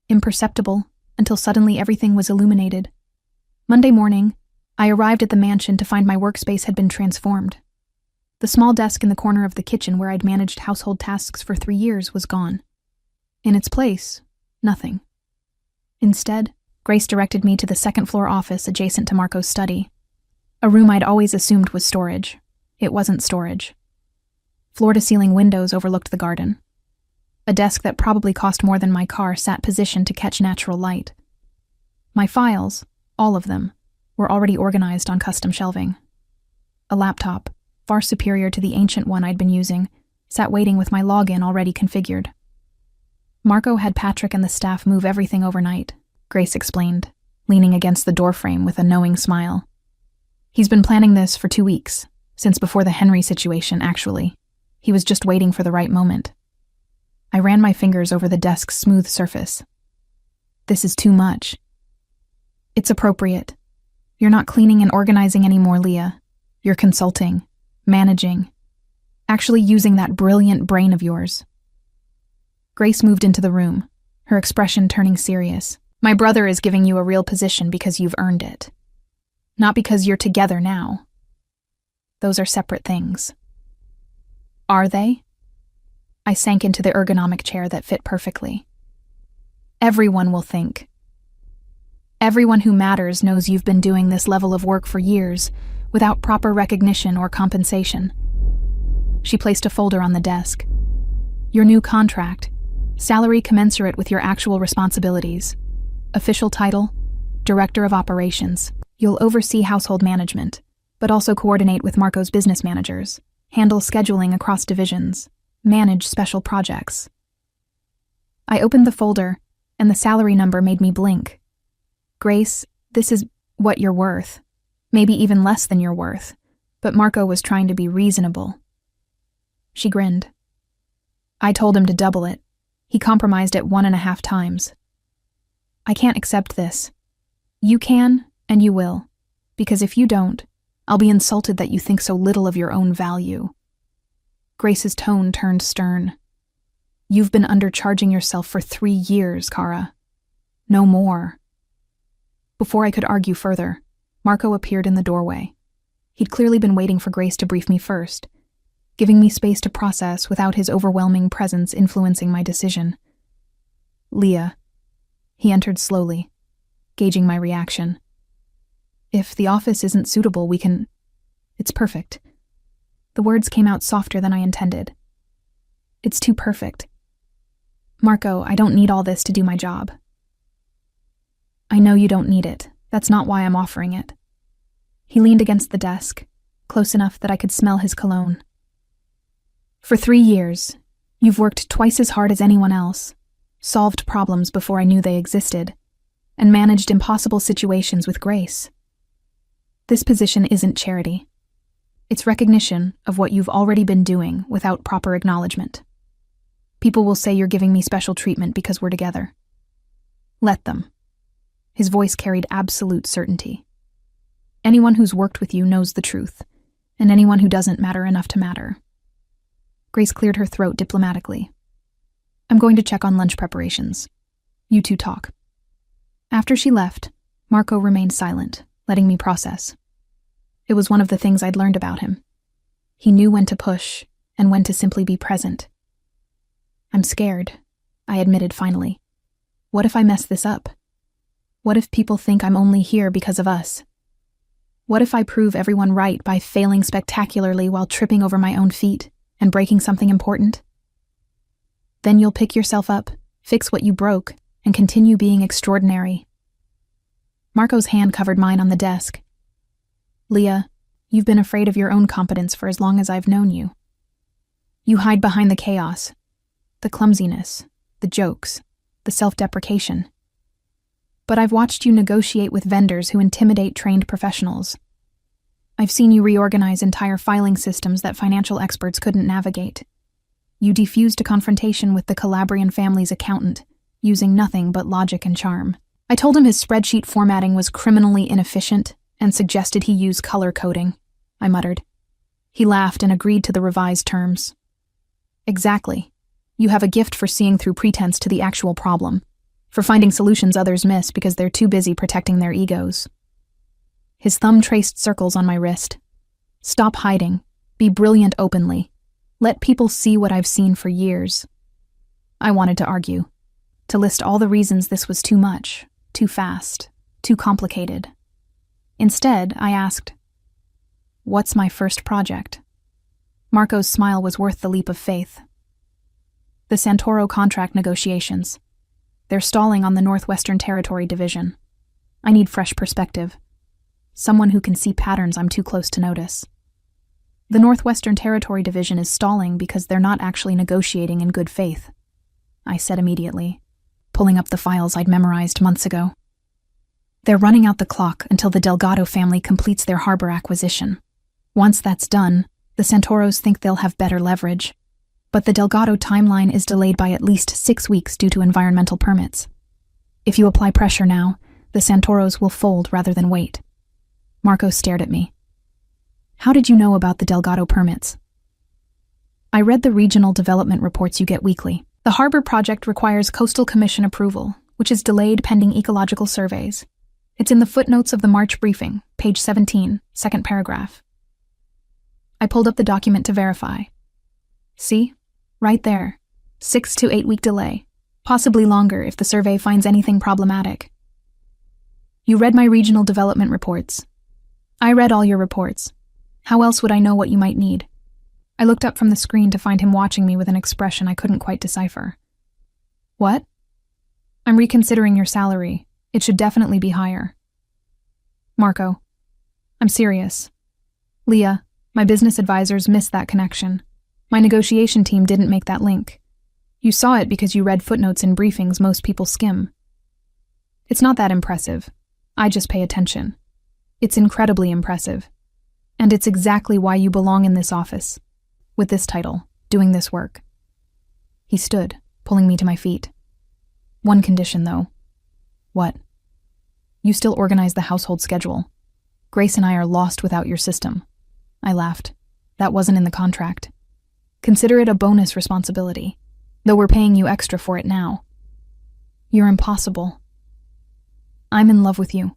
imperceptible, until suddenly everything was illuminated. Monday morning, I arrived at the mansion to find my workspace had been transformed. The small desk in the corner of the kitchen where I'd managed household tasks for 3 years was gone. In its place, nothing. Instead, Grace directed me to the second-floor office adjacent to Marco's study, a room I'd always assumed was storage. It wasn't storage. Floor-to-ceiling windows overlooked the garden. A desk that probably cost more than my car sat positioned to catch natural light. My files, all of them, were already organized on custom shelving. A laptop, far superior to the ancient one I'd been using, sat waiting with my login already configured. Marco had Patrick and the staff move everything overnight, Grace explained, leaning against the doorframe with a knowing smile. He's been planning this for 2 weeks, since before the Henry situation, actually. He was just waiting for the right moment. I ran my fingers over the desk's smooth surface. This is too much. It's appropriate. You're not cleaning and organizing anymore, Leah. You're consulting, managing, actually using that brilliant brain of yours. Grace moved into the room, her expression turning serious. My brother is giving you a real position because you've earned it. Not because you're together now. Those are separate things. Are they? I sank into the ergonomic chair that fit perfectly. Everyone will think. Everyone who matters knows you've been doing this level of work for years, without proper recognition or compensation. She placed a folder on the desk. Your new contract. Salary commensurate with your actual responsibilities. Official title, Director of Operations. You'll oversee household management, but also coordinate with Marco's business managers, handle scheduling across divisions, manage special projects. I opened the folder, and the salary number made me blink. Grace, this is what you're worth. Maybe even less than you're worth. But Marco was trying to be reasonable. She grinned. I told him to double it. He compromised at 1.5 times. I can't accept this. You can, and you will. Because if you don't, I'll be insulted that you think so little of your own value. Grace's tone turned stern. You've been undercharging yourself for 3 years, Kara. No more. Before I could argue further, Marco appeared in the doorway. He'd clearly been waiting for Grace to brief me first, giving me space to process without his overwhelming presence influencing my decision. Leah. He entered slowly, gauging my reaction. If the office isn't suitable, we can... It's perfect. The words came out softer than I intended. It's too perfect. Marco, I don't need all this to do my job. I know you don't need it. That's not why I'm offering it. He leaned against the desk, close enough that I could smell his cologne. For 3 years, you've worked twice as hard as anyone else, solved problems before I knew they existed, and managed impossible situations with grace. This position isn't charity. It's recognition of what you've already been doing without proper acknowledgement. People will say you're giving me special treatment because we're together. Let them. His voice carried absolute certainty. Anyone who's worked with you knows the truth, and anyone who doesn't matter enough to matter. Grace cleared her throat diplomatically. I'm going to check on lunch preparations. You two talk. After she left, Marco remained silent, letting me process. It was one of the things I'd learned about him. He knew when to push and when to simply be present. I'm scared, I admitted finally. What if I mess this up? What if people think I'm only here because of us? What if I prove everyone right by failing spectacularly while tripping over my own feet and breaking something important? Then you'll pick yourself up, fix what you broke, and continue being extraordinary. Marco's hand covered mine on the desk. Leah, you've been afraid of your own competence for as long as I've known you. You hide behind the chaos, the clumsiness, the jokes, the self-deprecation. But I've watched you negotiate with vendors who intimidate trained professionals. I've seen you reorganize entire filing systems that financial experts couldn't navigate. You defused a confrontation with the Calabrian family's accountant, using nothing but logic and charm. I told him his spreadsheet formatting was criminally inefficient and suggested he use color coding, I muttered. He laughed and agreed to the revised terms. Exactly. You have a gift for seeing through pretense to the actual problem, for finding solutions others miss because they're too busy protecting their egos. His thumb traced circles on my wrist. Stop hiding. Be brilliant openly. Let people see what I've seen for years. I wanted to argue, to list all the reasons this was too much, too fast, too complicated. Instead, I asked, what's my first project? Marco's smile was worth the leap of faith. The Santoro contract negotiations. They're stalling on the Northwestern Territory Division. I need fresh perspective. Someone who can see patterns I'm too close to notice. The Northwestern Territory Division is stalling because they're not actually negotiating in good faith, I said immediately, pulling up the files I'd memorized months ago. They're running out the clock until the Delgado family completes their harbor acquisition. Once that's done, the Santoros think they'll have better leverage. But the Delgado timeline is delayed by at least 6 weeks due to environmental permits. If you apply pressure now, the Santoros will fold rather than wait. Marco stared at me. How did you know about the Delgado permits? I read the regional development reports you get weekly. The harbor project requires Coastal Commission approval, which is delayed pending ecological surveys. It's in the footnotes of the March briefing, page 17, second paragraph. I pulled up the document to verify. See? Right there. 6 to 8 week delay. Possibly longer if the survey finds anything problematic. You read my regional development reports. I read all your reports. How else would I know what you might need? I looked up from the screen to find him watching me with an expression I couldn't quite decipher. What? I'm reconsidering your salary. It should definitely be higher. Marco, I'm serious. Leah, my business advisors missed that connection. My negotiation team didn't make that link. You saw it because you read footnotes in briefings most people skim. It's not that impressive. I just pay attention. It's incredibly impressive. And it's exactly why you belong in this office, with this title, doing this work. He stood, pulling me to my feet. One condition, though. What? You still organize the household schedule. Grace and I are lost without your system. I laughed. That wasn't in the contract. Consider it a bonus responsibility, though we're paying you extra for it now. You're impossible. I'm in love with you.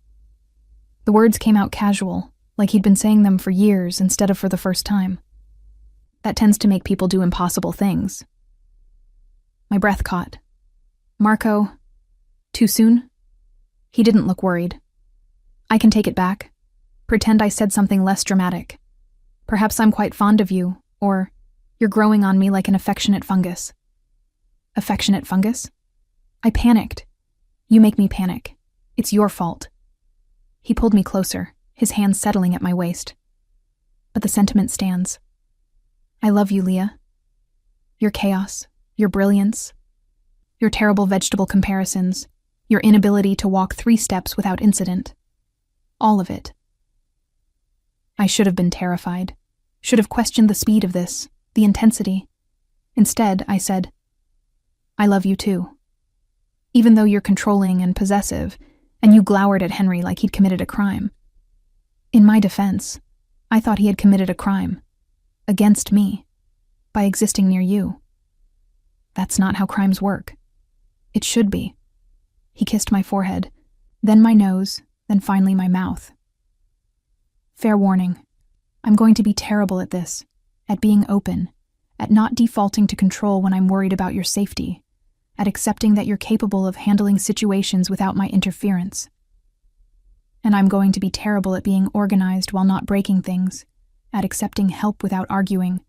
The words came out casual, like he'd been saying them for years instead of for the first time. That tends to make people do impossible things. My breath caught. Marco, too soon? He didn't look worried. I can take it back. Pretend I said something less dramatic. Perhaps I'm quite fond of you, or you're growing on me like an affectionate fungus. Affectionate fungus? I panicked. You make me panic. It's your fault. He pulled me closer, his hands settling at my waist. But the sentiment stands. I love you, Leah. Your chaos, your brilliance, your terrible vegetable comparisons, your inability to walk 3 steps without incident. All of it. I should have been terrified, should have questioned the speed of this, the intensity. Instead, I said, I love you too. Even though you're controlling and possessive, and you glowered at Henry like he'd committed a crime. In my defense, I thought he had committed a crime. Against me. By existing near you. That's not how crimes work. It should be. He kissed my forehead, then my nose, then finally my mouth. Fair warning. I'm going to be terrible at this, at being open, at not defaulting to control when I'm worried about your safety, at accepting that you're capable of handling situations without my interference. And I'm going to be terrible at being organized while not breaking things, at accepting help without arguing,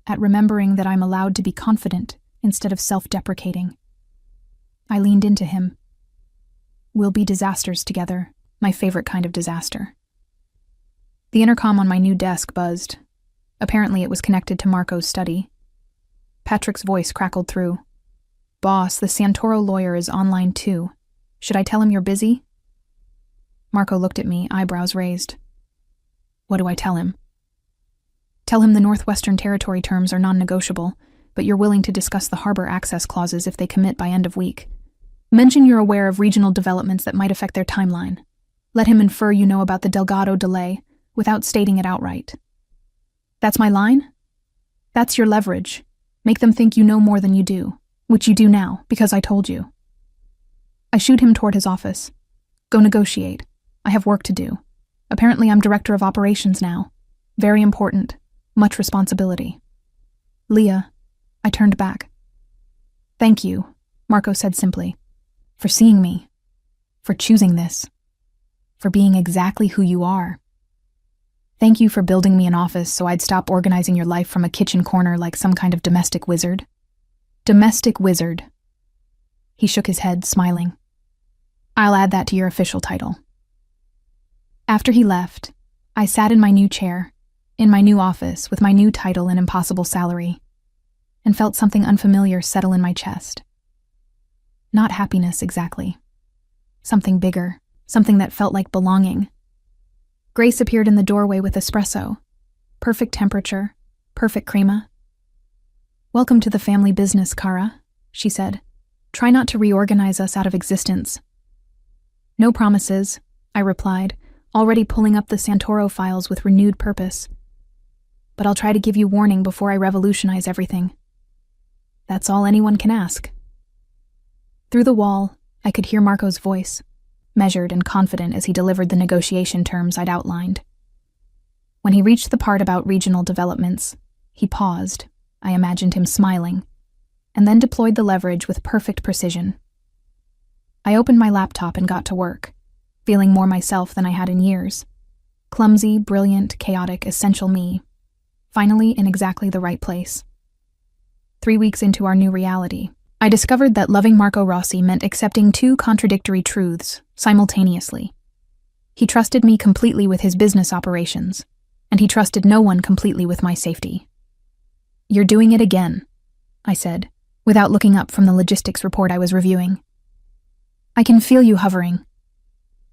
at remembering that I'm allowed to be confident instead of self-deprecating. I leaned into him. We'll be disasters together, my favorite kind of disaster. The intercom on my new desk buzzed. Apparently it was connected to Marco's study. Patrick's voice crackled through. Boss, the Santoro lawyer is online too. Should I tell him you're busy? Marco looked at me, eyebrows raised. What do I tell him? Tell him the Northwestern Territory terms are non-negotiable, but you're willing to discuss the harbor access clauses if they commit by end of week. Mention you're aware of regional developments that might affect their timeline. Let him infer you know about the Delgado delay, without stating it outright. That's my line? That's your leverage. Make them think you know more than you do, which you do now, because I told you. I shooed him toward his office. Go negotiate. I have work to do. Apparently I'm director of operations now. Very important. Much responsibility. Leah, I turned back. Thank you, Marco said simply, for seeing me, for choosing this, for being exactly who you are. Thank you for building me an office so I'd stop organizing your life from a kitchen corner like some kind of domestic wizard. Domestic wizard. He shook his head, smiling. I'll add that to your official title. After he left, I sat in my new chair, in my new office with my new title and impossible salary, and felt something unfamiliar settle in my chest. Not happiness exactly. Something bigger, something that felt like belonging. Grace appeared in the doorway with espresso. Perfect temperature, perfect crema. Welcome to the family business, Kara, she said. Try not to reorganize us out of existence. No promises, I replied, already pulling up the Santoro files with renewed purpose. But I'll try to give you warning before I revolutionize everything. That's all anyone can ask. Through the wall, I could hear Marco's voice, measured and confident as he delivered the negotiation terms I'd outlined. When he reached the part about regional developments, he paused, I imagined him smiling, and then deployed the leverage with perfect precision. I opened my laptop and got to work, feeling more myself than I had in years. Clumsy, brilliant, chaotic, essential me, finally in exactly the right place. 3 weeks into our new reality, I discovered that loving Marco Rossi meant accepting two contradictory truths simultaneously. He trusted me completely with his business operations, and he trusted no one completely with my safety. "You're doing it again," I said, without looking up from the logistics report I was reviewing. "I can feel you hovering."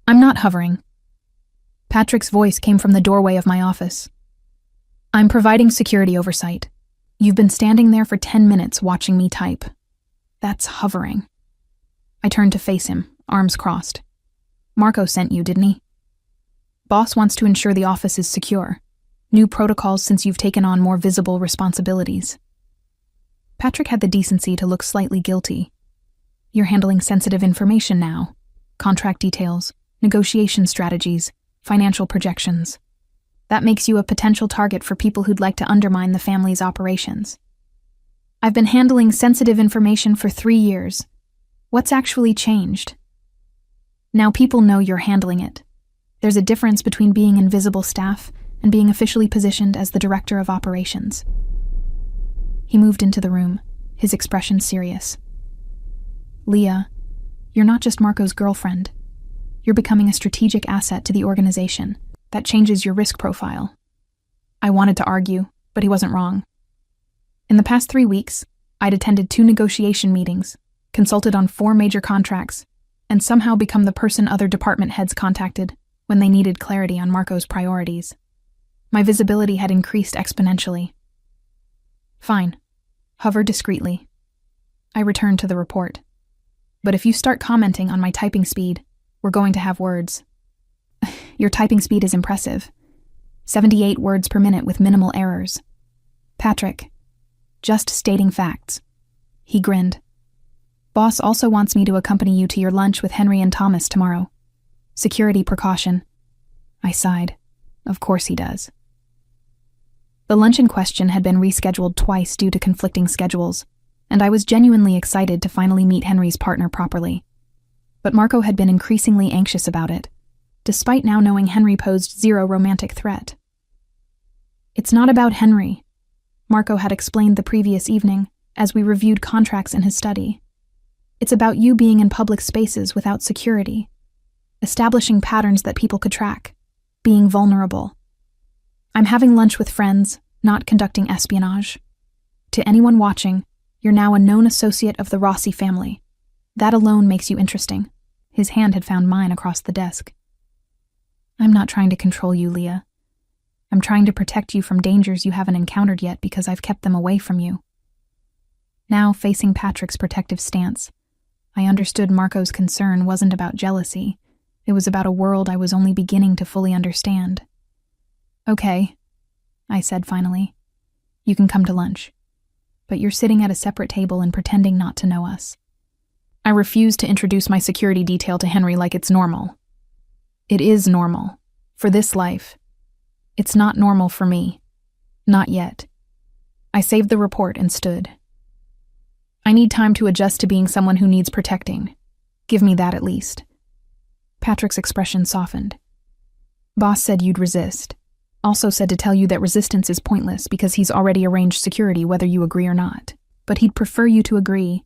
"I'm not hovering." Patrick's voice came from the doorway of my office. "I'm providing security oversight. You've been standing there for 10 minutes watching me type. That's hovering." I turned to face him, arms crossed. "Marco sent you, didn't he? Boss wants to ensure the office is secure. New protocols since you've taken on more visible responsibilities." Patrick had the decency to look slightly guilty. "You're handling sensitive information now. Contract details, negotiation strategies, financial projections. That makes you a potential target for people who'd like to undermine the family's operations." "I've been handling sensitive information for 3 years. What's actually changed?" "Now people know you're handling it. There's a difference between being invisible staff and being officially positioned as the director of operations." He moved into the room, his expression serious. "Leah, you're not just Marco's girlfriend. You're becoming a strategic asset to the organization. That changes your risk profile." I wanted to argue, but he wasn't wrong. In the past 3 weeks, I'd attended 2 negotiation meetings, consulted on 4 major contracts, and somehow become the person other department heads contacted when they needed clarity on Marco's priorities. My visibility had increased exponentially. "Fine. Hover discreetly." I returned to the report. "But if you start commenting on my typing speed, we're going to have words." "Your typing speed is impressive. 78 words per minute with minimal errors." "Patrick, just stating facts." He grinned. "Boss also wants me to accompany you to your lunch with Henry and Thomas tomorrow. Security precaution." I sighed. Of course he does. The lunch in question had been rescheduled twice due to conflicting schedules, and I was genuinely excited to finally meet Henry's partner properly. But Marco had been increasingly anxious about it, despite now knowing Henry posed zero romantic threat. "It's not about Henry," Marco had explained the previous evening as we reviewed contracts in his study. "It's about you being in public spaces without security, establishing patterns that people could track, being vulnerable. I'm having lunch with friends, not conducting espionage. To anyone watching, you're now a known associate of the Rossi family. That alone makes you interesting." His hand had found mine across the desk. "I'm not trying to control you, Leah. I'm trying to protect you from dangers you haven't encountered yet because I've kept them away from you." Now, facing Patrick's protective stance, I understood Marco's concern wasn't about jealousy. It was about a world I was only beginning to fully understand. "Okay," I said finally. "You can come to lunch. But you're sitting at a separate table and pretending not to know us." I refused to introduce my security detail to Henry like it's normal. It is normal. For this life. It's not normal for me. Not yet. I saved the report and stood. "I need time to adjust to being someone who needs protecting. Give me that at least." Patrick's expression softened. "Boss said you'd resist. Also said to tell you that resistance is pointless because he's already arranged security whether you agree or not. But he'd prefer you to agree,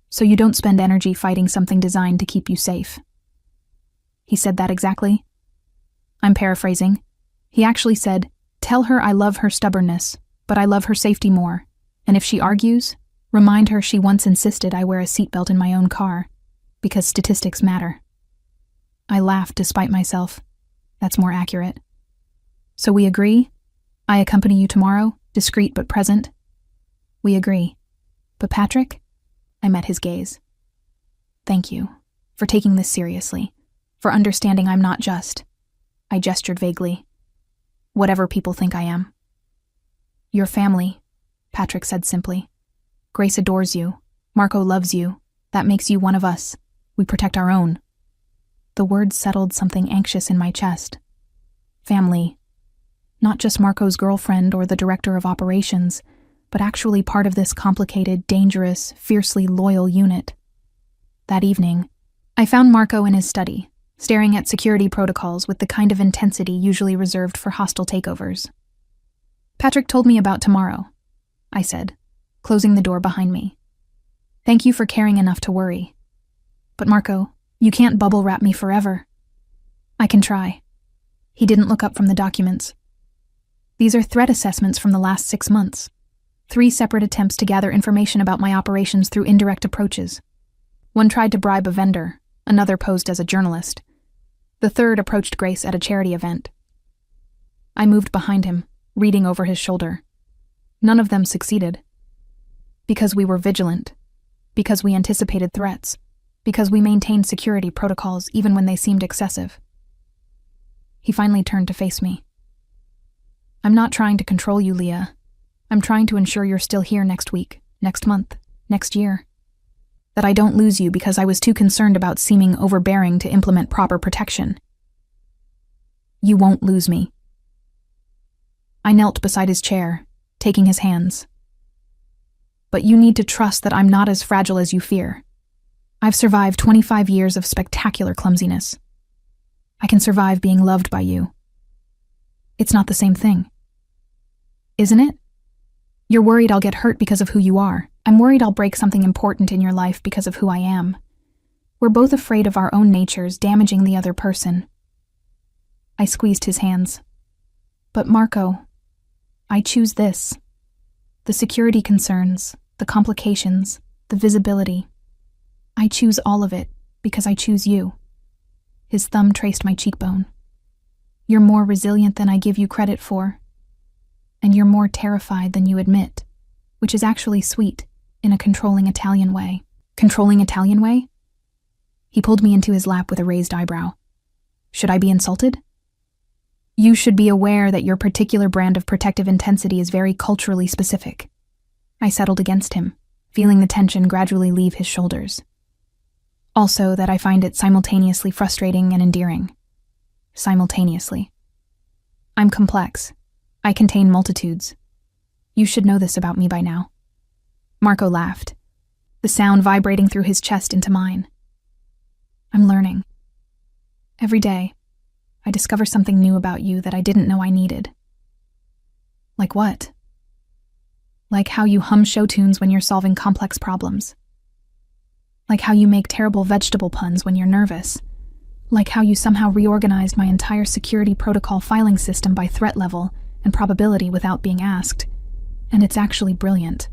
so you don't spend energy fighting something designed to keep you safe." "He said that exactly?" I'm paraphrasing. He actually said, "Tell her I love her stubbornness, but I love her safety more. And if she argues, remind her she once insisted I wear a seatbelt in my own car, because statistics matter." I laughed despite myself. That's more accurate. "So we agree? I accompany you tomorrow, discreet but present?" "We agree. But Patrick?" I met his gaze. "Thank you for taking this seriously, for understanding I'm not just," I gestured vaguely, "whatever people think I am." "Your family," Patrick said simply. "Grace adores you. Marco loves you. That makes you one of us. We protect our own." The words settled something anxious in my chest. Family. Not just Marco's girlfriend or the director of operations, but actually part of this complicated, dangerous, fiercely loyal unit. That evening, I found Marco in his study, staring at security protocols with the kind of intensity usually reserved for hostile takeovers. "Patrick told me about tomorrow," I said, closing the door behind me. Thank you for caring enough to worry. But Marco, you can't bubble wrap me forever. I can try. He didn't look up from the documents. These are threat assessments from the last 6 months. 3 separate attempts to gather information about my operations through indirect approaches. One tried to bribe a vendor, another posed as a journalist. The third approached Grace at a charity event. I moved behind him, reading over his shoulder. None of them succeeded. Because we were vigilant. Because we anticipated threats. Because we maintained security protocols even when they seemed excessive. He finally turned to face me. I'm not trying to control you, Leah. I'm trying to ensure you're still here next week, next month, next year. That I don't lose you because I was too concerned about seeming overbearing to implement proper protection. You won't lose me. I knelt beside his chair, taking his hands. But you need to trust that I'm not as fragile as you fear. I've survived 25 years of spectacular clumsiness. I can survive being loved by you. It's not the same thing. Isn't it? You're worried I'll get hurt because of who you are. I'm worried I'll break something important in your life because of who I am. We're both afraid of our own natures damaging the other person. I squeezed his hands. But Marco, I choose this. The security concerns, the complications, the visibility. I choose all of it because I choose you. His thumb traced my cheekbone. You're more resilient than I give you credit for. And you're more terrified than you admit, which is actually sweet, in a controlling Italian way. Controlling Italian way? He pulled me into his lap with a raised eyebrow. Should I be insulted? You should be aware that your particular brand of protective intensity is very culturally specific. I settled against him, feeling the tension gradually leave his shoulders. Also that I find it simultaneously frustrating and endearing. Simultaneously. I'm complex. I contain multitudes. You should know this about me by now. Marco laughed, the sound vibrating through his chest into mine. I'm learning. Every day, I discover something new about you that I didn't know I needed. Like what? Like how you hum show tunes when you're solving complex problems. Like how you make terrible vegetable puns when you're nervous. Like how you somehow reorganized my entire security protocol filing system by threat level and probability without being asked. And it's actually brilliant.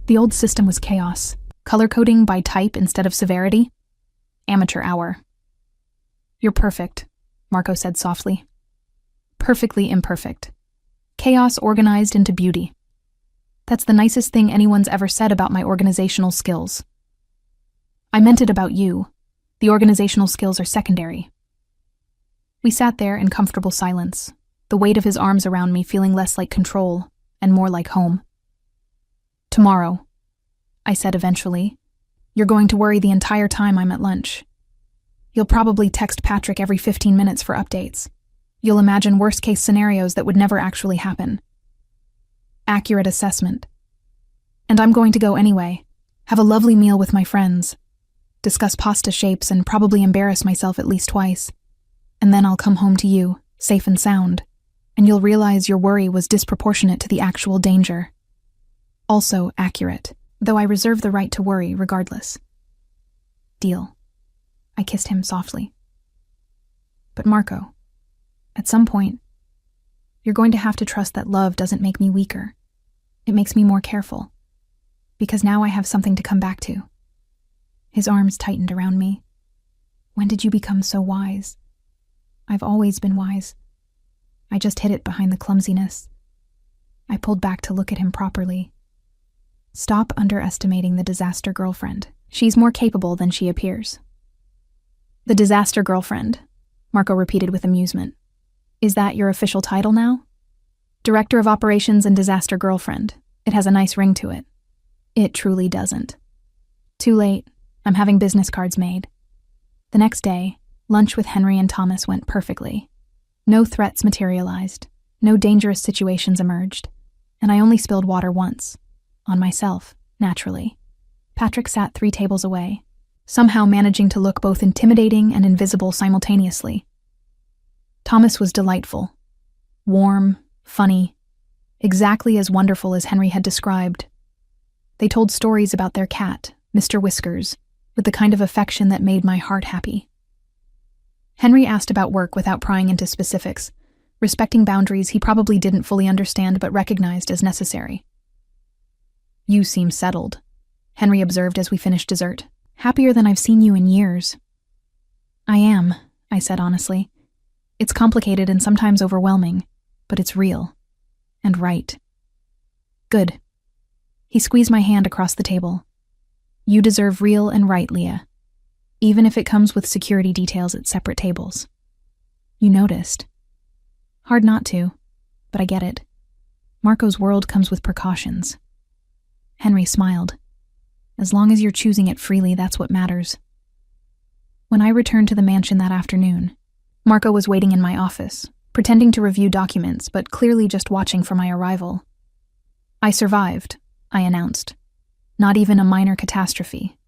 The old system was chaos. Color coding by type instead of severity. Amateur hour. You're perfect, Marco said softly. Perfectly imperfect. Chaos organized into beauty. That's the nicest thing anyone's ever said about my organizational skills. I meant it about you. The organizational skills are secondary. We sat there in comfortable silence, the weight of his arms around me feeling less like control and more like home. Tomorrow, I said eventually, you're going to worry the entire time I'm at lunch. You'll probably text Patrick every 15 minutes for updates. You'll imagine worst-case scenarios that would never actually happen. Accurate assessment. And I'm going to go anyway, have a lovely meal with my friends, discuss pasta shapes and probably embarrass myself at least twice. And then I'll come home to you, safe and sound, and you'll realize your worry was disproportionate to the actual danger. Also accurate, though I reserve the right to worry regardless. Deal. I kissed him softly. But Marco, at some point, you're going to have to trust that love doesn't make me weaker. It makes me more careful. Because now I have something to come back to. His arms tightened around me. When did you become so wise? I've always been wise. I just hid it behind the clumsiness. I pulled back to look at him properly. Stop underestimating the disaster girlfriend. She's more capable than she appears. The disaster girlfriend, Marco repeated with amusement. Is that your official title now? Director of Operations and Disaster Girlfriend. It has a nice ring to it. It truly doesn't. Too late. I'm having business cards made. The next day, lunch with Henry and Thomas went perfectly. No threats materialized. No dangerous situations emerged. And I only spilled water once. On myself, naturally. Patrick sat 3 tables away, somehow managing to look both intimidating and invisible simultaneously. Thomas was delightful. Warm, funny, exactly as wonderful as Henry had described. They told stories about their cat, Mr. Whiskers, with the kind of affection that made my heart happy. Henry asked about work without prying into specifics, respecting boundaries he probably didn't fully understand but recognized as necessary. "You seem settled," Henry observed as we finished dessert. "Happier than I've seen you in years." "I am," I said honestly. "It's complicated and sometimes overwhelming, but it's real. And right." "Good." He squeezed my hand across the table. "You deserve real and right, Leah, even if it comes with security details at separate tables." "You noticed." "Hard not to, but I get it. Marco's world comes with precautions." Henry smiled. "As long as you're choosing it freely, that's what matters." When I returned to the mansion that afternoon, Marco was waiting in my office, pretending to review documents, but clearly just watching for my arrival. "I survived," I announced. "Not even a minor catastrophe.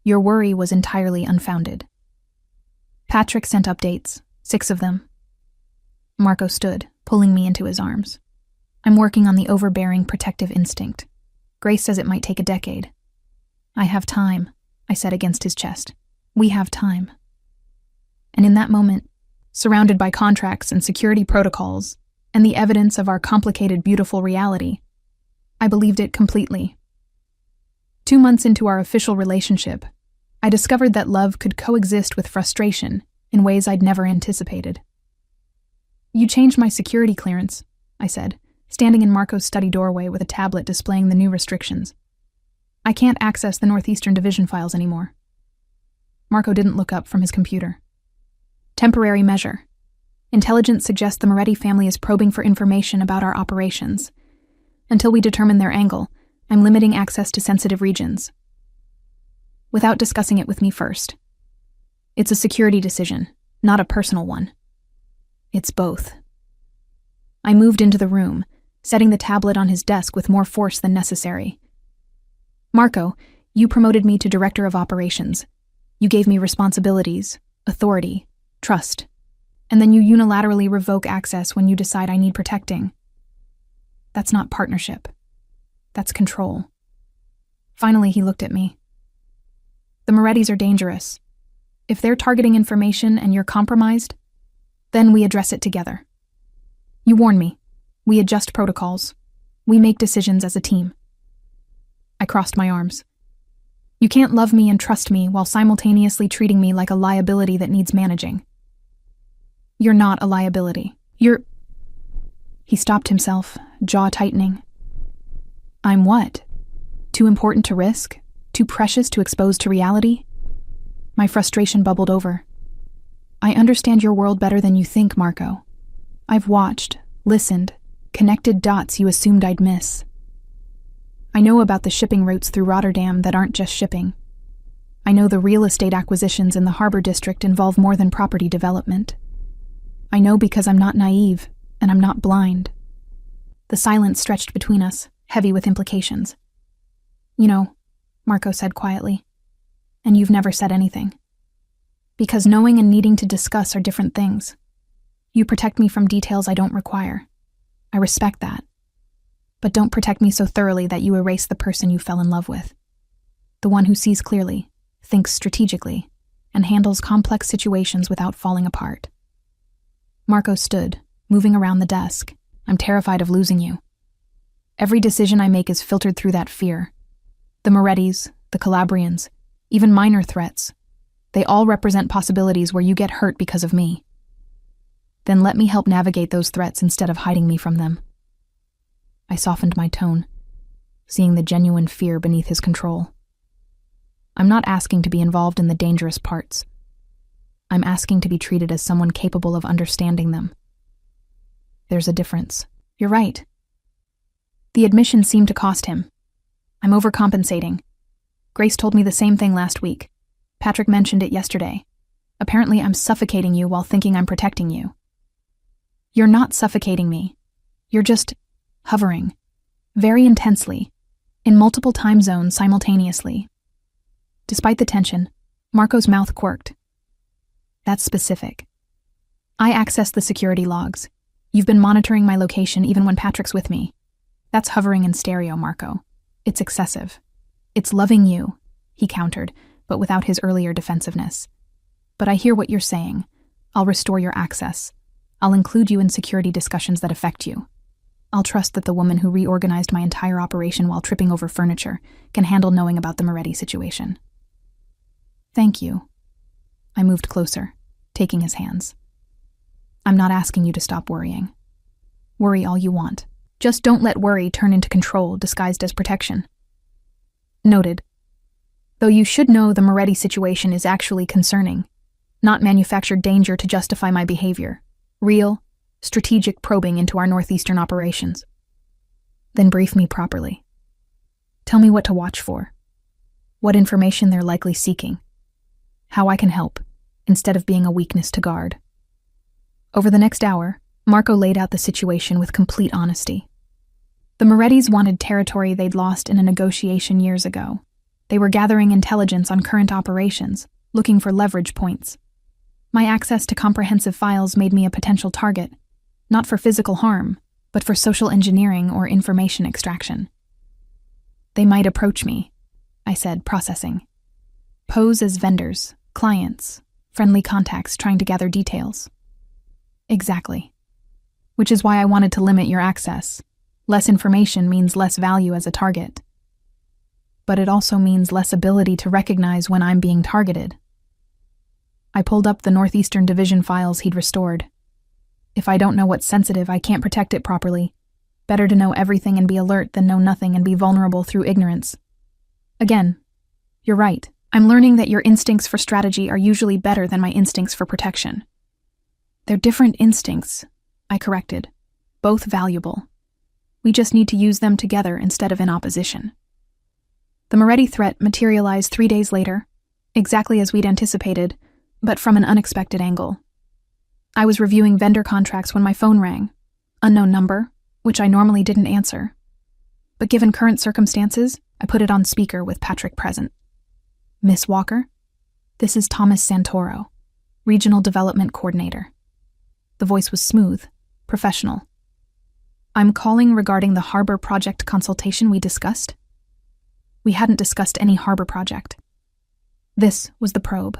Your worry was entirely unfounded." Patrick sent updates, 6 of them. Marco stood, pulling me into his arms. "I'm working on the overbearing protective instinct. Grace says it might take a decade." "I have time," I said against his chest. "We have time." And in that moment, surrounded by contracts and security protocols, and the evidence of our complicated, beautiful reality, I believed it completely. 2 months into our official relationship, I discovered that love could coexist with frustration in ways I'd never anticipated. "You changed my security clearance," I said, standing in Marco's study doorway with a tablet displaying the new restrictions. "I can't access the Northeastern Division files anymore." Marco didn't look up from his computer. "Temporary measure. Intelligence suggests the Moretti family is probing for information about our operations. Until we determine their angle, I'm limiting access to sensitive regions." Without discussing it with me first. "It's a security decision, not a personal one." "It's both." I moved into the room, setting the tablet on his desk with more force than necessary. "Marco, you promoted me to Director of Operations. You gave me responsibilities, authority, trust, and then you unilaterally revoke access when you decide I need protecting. That's not partnership. That's control." Finally, he looked at me. "The Morettis are dangerous. If they're targeting information and you're compromised, then we address it together. You warn me. We adjust protocols. We make decisions as a team." I crossed my arms. "You can't love me and trust me while simultaneously treating me like a liability that needs managing." "You're not a liability. You're—" He stopped himself, jaw tightening. "I'm what? Too important to risk? Too precious to expose to reality?" My frustration bubbled over. "I understand your world better than you think, Marco. I've watched, listened, connected dots you assumed I'd miss. I know about the shipping routes through Rotterdam that aren't just shipping. I know the real estate acquisitions in the harbor district involve more than property development. I know because I'm not naive, and I'm not blind." The silence stretched between us, heavy with implications. "You know," Marco said quietly, "and you've never said anything. Because knowing and needing to discuss are different things. You protect me from details I don't require. I respect that. But don't protect me so thoroughly that you erase the person you fell in love with. The one who sees clearly, thinks strategically, and handles complex situations without falling apart." Marco stood, moving around the desk. "I'm terrified of losing you. Every decision I make is filtered through that fear. The Morettis, the Calabrians, even minor threats. They all represent possibilities where you get hurt because of me. Then let me help navigate those threats instead of hiding me from them." I softened my tone, seeing the genuine fear beneath his control. "I'm not asking to be involved in the dangerous parts. I'm asking to be treated as someone capable of understanding them. There's a difference." "You're right." The admission seemed to cost him. "I'm overcompensating. Grace told me the same thing last week. Patrick mentioned it yesterday. Apparently I'm suffocating you while thinking I'm protecting you." "You're not suffocating me. You're just hovering, very intensely, in multiple time zones simultaneously." Despite the tension, Marco's mouth quirked. "That's specific. I access the security logs. You've been monitoring my location even when Patrick's with me. That's hovering in stereo, Marco. It's excessive. It's loving you, he countered, but without his earlier defensiveness. But I hear what you're saying. I'll restore your access. I'll include you in security discussions that affect you. I'll trust that the woman who reorganized my entire operation while tripping over furniture can handle knowing about the Moretti situation. Thank you. I moved closer, taking his hands. I'm not asking you to stop worrying. Worry all you want. Just don't let worry turn into control disguised as protection. Noted. Though you should know the Moretti situation is actually concerning. Not manufactured danger to justify my behavior. Real, strategic probing into our northeastern operations. Then brief me properly. Tell me what to watch for. What information they're likely seeking. How I can help, instead of being a weakness to guard. Over the next hour, Marco laid out the situation with complete honesty. The Morettis wanted territory they'd lost in a negotiation years ago. They were gathering intelligence on current operations, looking for leverage points. My access to comprehensive files made me a potential target, not for physical harm, but for social engineering or information extraction. They might approach me, I said, processing. Pose as vendors, clients, friendly contacts trying to gather details. Exactly. Which is why I wanted to limit your access. Less information means less value as a target. But it also means less ability to recognize when I'm being targeted. I pulled up the Northeastern Division files he'd restored. If I don't know what's sensitive, I can't protect it properly. Better to know everything and be alert than know nothing and be vulnerable through ignorance. Again, you're right. I'm learning that your instincts for strategy are usually better than my instincts for protection. They're different instincts, I corrected. Both valuable. We just need to use them together instead of in opposition. The Moretti threat materialized 3 days later, exactly as we'd anticipated, but from an unexpected angle. I was reviewing vendor contracts when my phone rang. Unknown number, which I normally didn't answer. But given current circumstances, I put it on speaker with Patrick present. Miss Walker? This is Thomas Santoro, Regional Development Coordinator. The voice was smooth, professional. I'm calling regarding the harbor project consultation we discussed. We hadn't discussed any harbor project. This was the probe.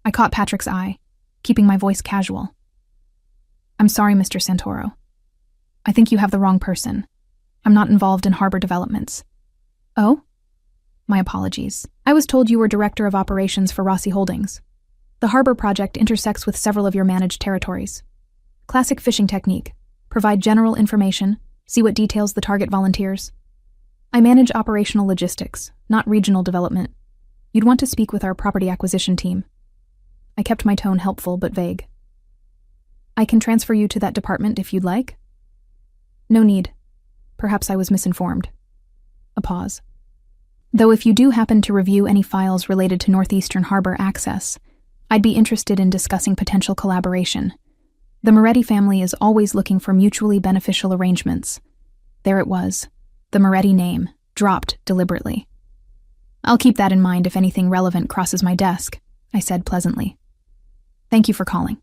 I caught Patrick's eye, keeping my voice casual. I'm sorry, Mr. Santoro. I think you have the wrong person. I'm not involved in harbor developments. Oh? My apologies. I was told you were Director of Operations for Rossi Holdings. The harbor project intersects with several of your managed territories. Classic fishing technique. Provide general information, see what details the target volunteers. I manage operational logistics, not regional development. You'd want to speak with our property acquisition team. I kept my tone helpful but vague. I can transfer you to that department if you'd like. No need. Perhaps I was misinformed. A pause. Though if you do happen to review any files related to Northeastern Harbor access, I'd be interested in discussing potential collaboration. The Moretti family is always looking for mutually beneficial arrangements. There it was, the Moretti name, dropped deliberately. I'll keep that in mind if anything relevant crosses my desk, I said pleasantly. Thank you for calling.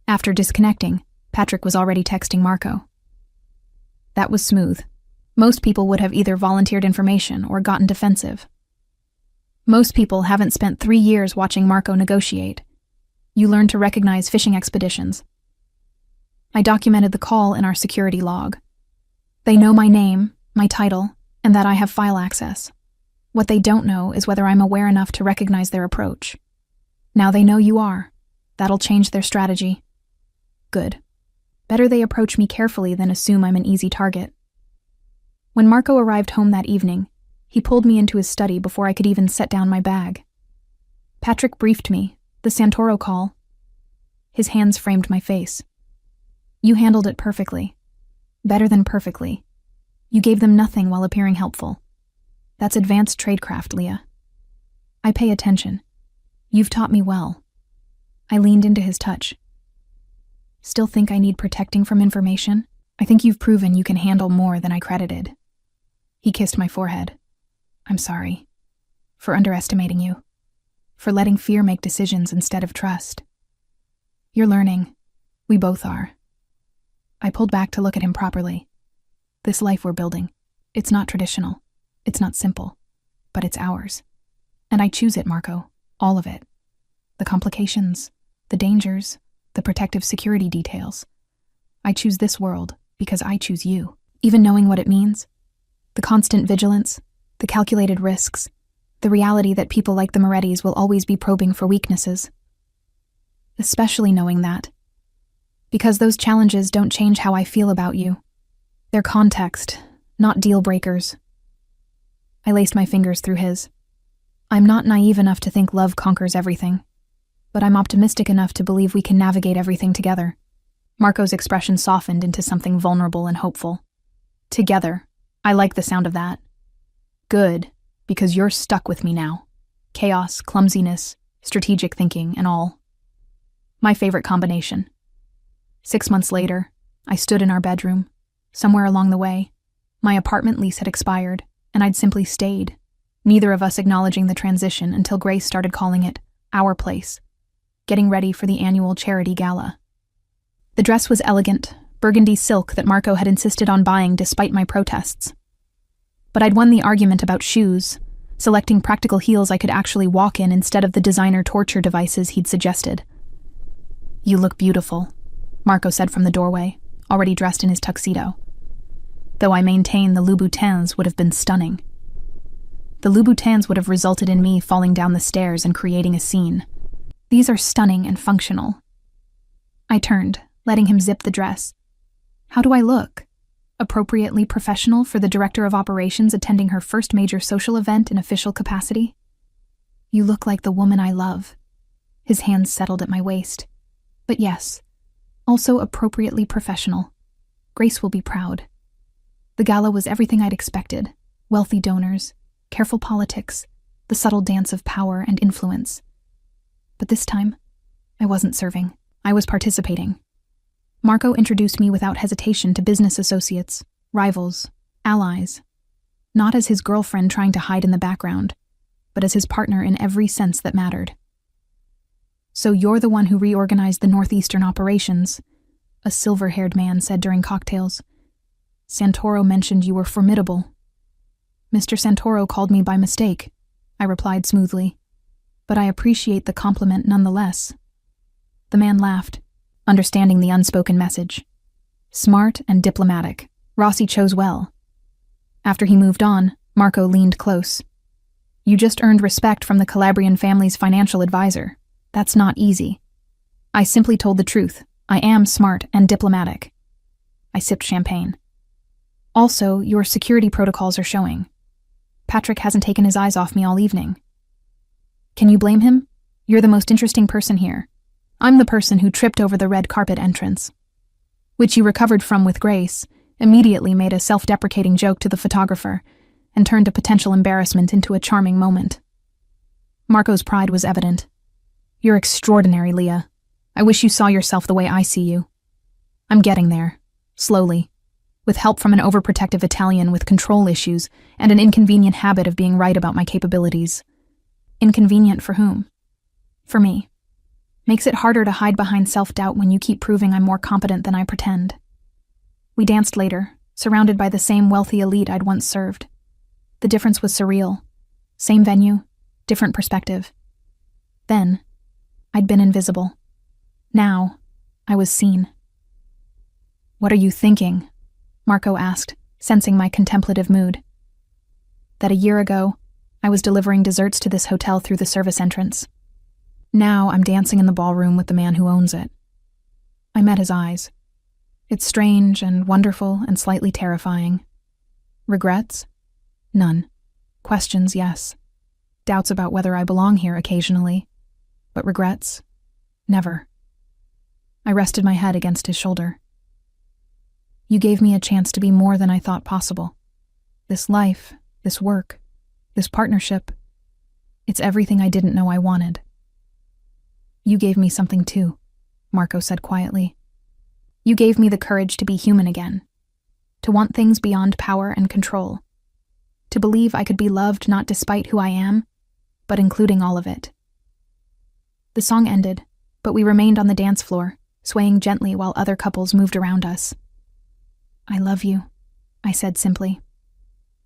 After disconnecting, Patrick was already texting Marco. That was smooth. Most people would have either volunteered information or gotten defensive. Most people haven't spent 3 years watching Marco negotiate. You learn to recognize fishing expeditions. I documented the call in our security log. They know my name, my title, and that I have file access. What they don't know is whether I'm aware enough to recognize their approach. Now they know you are. That'll change their strategy. Good. Better they approach me carefully than assume I'm an easy target. When Marco arrived home that evening, he pulled me into his study before I could even set down my bag. Patrick briefed me, the Santoro call. His hands framed my face. You handled it perfectly. Better than perfectly. You gave them nothing while appearing helpful. That's advanced tradecraft, Leah. I pay attention. You've taught me well. I leaned into his touch. Still think I need protecting from information? I think you've proven you can handle more than I credited. He kissed my forehead. I'm sorry. For underestimating you. For letting fear make decisions instead of trust. You're learning. We both are. I pulled back to look at him properly. This life we're building, it's not traditional. It's not simple. but it's ours. And I choose it, Marco. All of it. The complications, the dangers, the protective security details. I choose this world because I choose you. Even knowing what it means. The constant vigilance, the calculated risks, the reality that people like the Morettis will always be probing for weaknesses. Especially knowing that. Because those challenges don't change how I feel about you. They're context, not deal breakers. I laced my fingers through his. I'm not naive enough to think love conquers everything, but I'm optimistic enough to believe we can navigate everything together. Marco's expression softened into something vulnerable and hopeful. Together. I like the sound of that. Good, because you're stuck with me now. Chaos, clumsiness, strategic thinking, and all. My favorite combination. 6 months later, I stood in our bedroom. Somewhere along the way, my apartment lease had expired, and I'd simply stayed, neither of us acknowledging the transition until Grace started calling it our place, getting ready for the annual charity gala. The dress was elegant, burgundy silk that Marco had insisted on buying despite my protests. But I'd won the argument about shoes, selecting practical heels I could actually walk in instead of the designer torture devices he'd suggested. You look beautiful, Marco said from the doorway, already dressed in his tuxedo. Though I maintain the Louboutins would have been stunning. The Louboutins would have resulted in me falling down the stairs and creating a scene. These are stunning and functional. I turned, letting him zip the dress. How do I look? Appropriately professional for the director of operations attending her first major social event in official capacity? You look like the woman I love. His hands settled at my waist. But yes, also appropriately professional. Grace will be proud. The gala was everything I'd expected. Wealthy donors, careful politics, the subtle dance of power and influence. But this time, I wasn't serving. I was participating. Marco introduced me without hesitation to business associates, rivals, allies. Not as his girlfriend trying to hide in the background, but as his partner in every sense that mattered. So you're the one who reorganized the Northeastern operations, a silver-haired man said during cocktails. Santoro mentioned you were formidable. Mr. Santoro called me by mistake, I replied smoothly. But I appreciate the compliment nonetheless. The man laughed, understanding the unspoken message. Smart and diplomatic, Rossi chose well. After he moved on, Marco leaned close. You just earned respect from the Calabrian family's financial advisor. That's not easy. I simply told the truth. I am smart and diplomatic. I sipped champagne. Also, your security protocols are showing. Patrick hasn't taken his eyes off me all evening. Can you blame him? You're the most interesting person here. I'm the person who tripped over the red carpet entrance, which you recovered from with Grace, immediately made a self-deprecating joke to the photographer, and turned a potential embarrassment into a charming moment. Marco's pride was evident. You're extraordinary, Leah. I wish you saw yourself the way I see you. I'm getting there, slowly, with help from an overprotective Italian with control issues and an inconvenient habit of being right about my capabilities. Inconvenient for whom? For me. Makes it harder to hide behind self-doubt when you keep proving I'm more competent than I pretend. We danced later, surrounded by the same wealthy elite I'd once served. The difference was surreal. Same venue, different perspective. Then, I'd been invisible. Now, I was seen. What are you thinking? Marco asked, sensing my contemplative mood. That a year ago, I was delivering desserts to this hotel through the service entrance. Now I'm dancing in the ballroom with the man who owns it. I met his eyes. It's strange and wonderful and slightly terrifying. Regrets? None. Questions, yes. Doubts about whether I belong here occasionally. But regrets? Never. I rested my head against his shoulder. You gave me a chance to be more than I thought possible. This life, this work, this partnership, it's everything I didn't know I wanted. You gave me something too, Marco said quietly. You gave me the courage to be human again, to want things beyond power and control, to believe I could be loved not despite who I am, but including all of it. The song ended, but we remained on the dance floor, swaying gently while other couples moved around us. I love you, I said simply.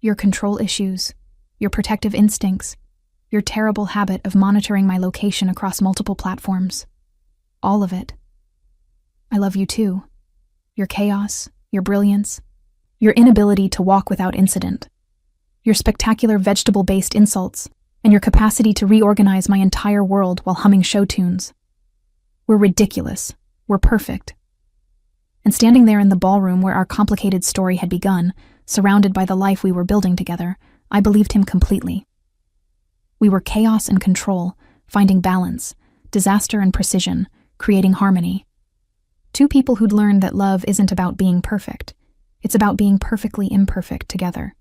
Your control issues, your protective instincts, your terrible habit of monitoring my location across multiple platforms. All of it. I love you too. Your chaos, your brilliance, your inability to walk without incident, your spectacular vegetable-based insults, and your capacity to reorganize my entire world while humming show tunes. We're ridiculous. We're perfect. And standing there in the ballroom where our complicated story had begun, surrounded by the life we were building together, I believed him completely. We were chaos and control, finding balance, disaster and precision, creating harmony. Two people who'd learned that love isn't about being perfect. It's about being perfectly imperfect together.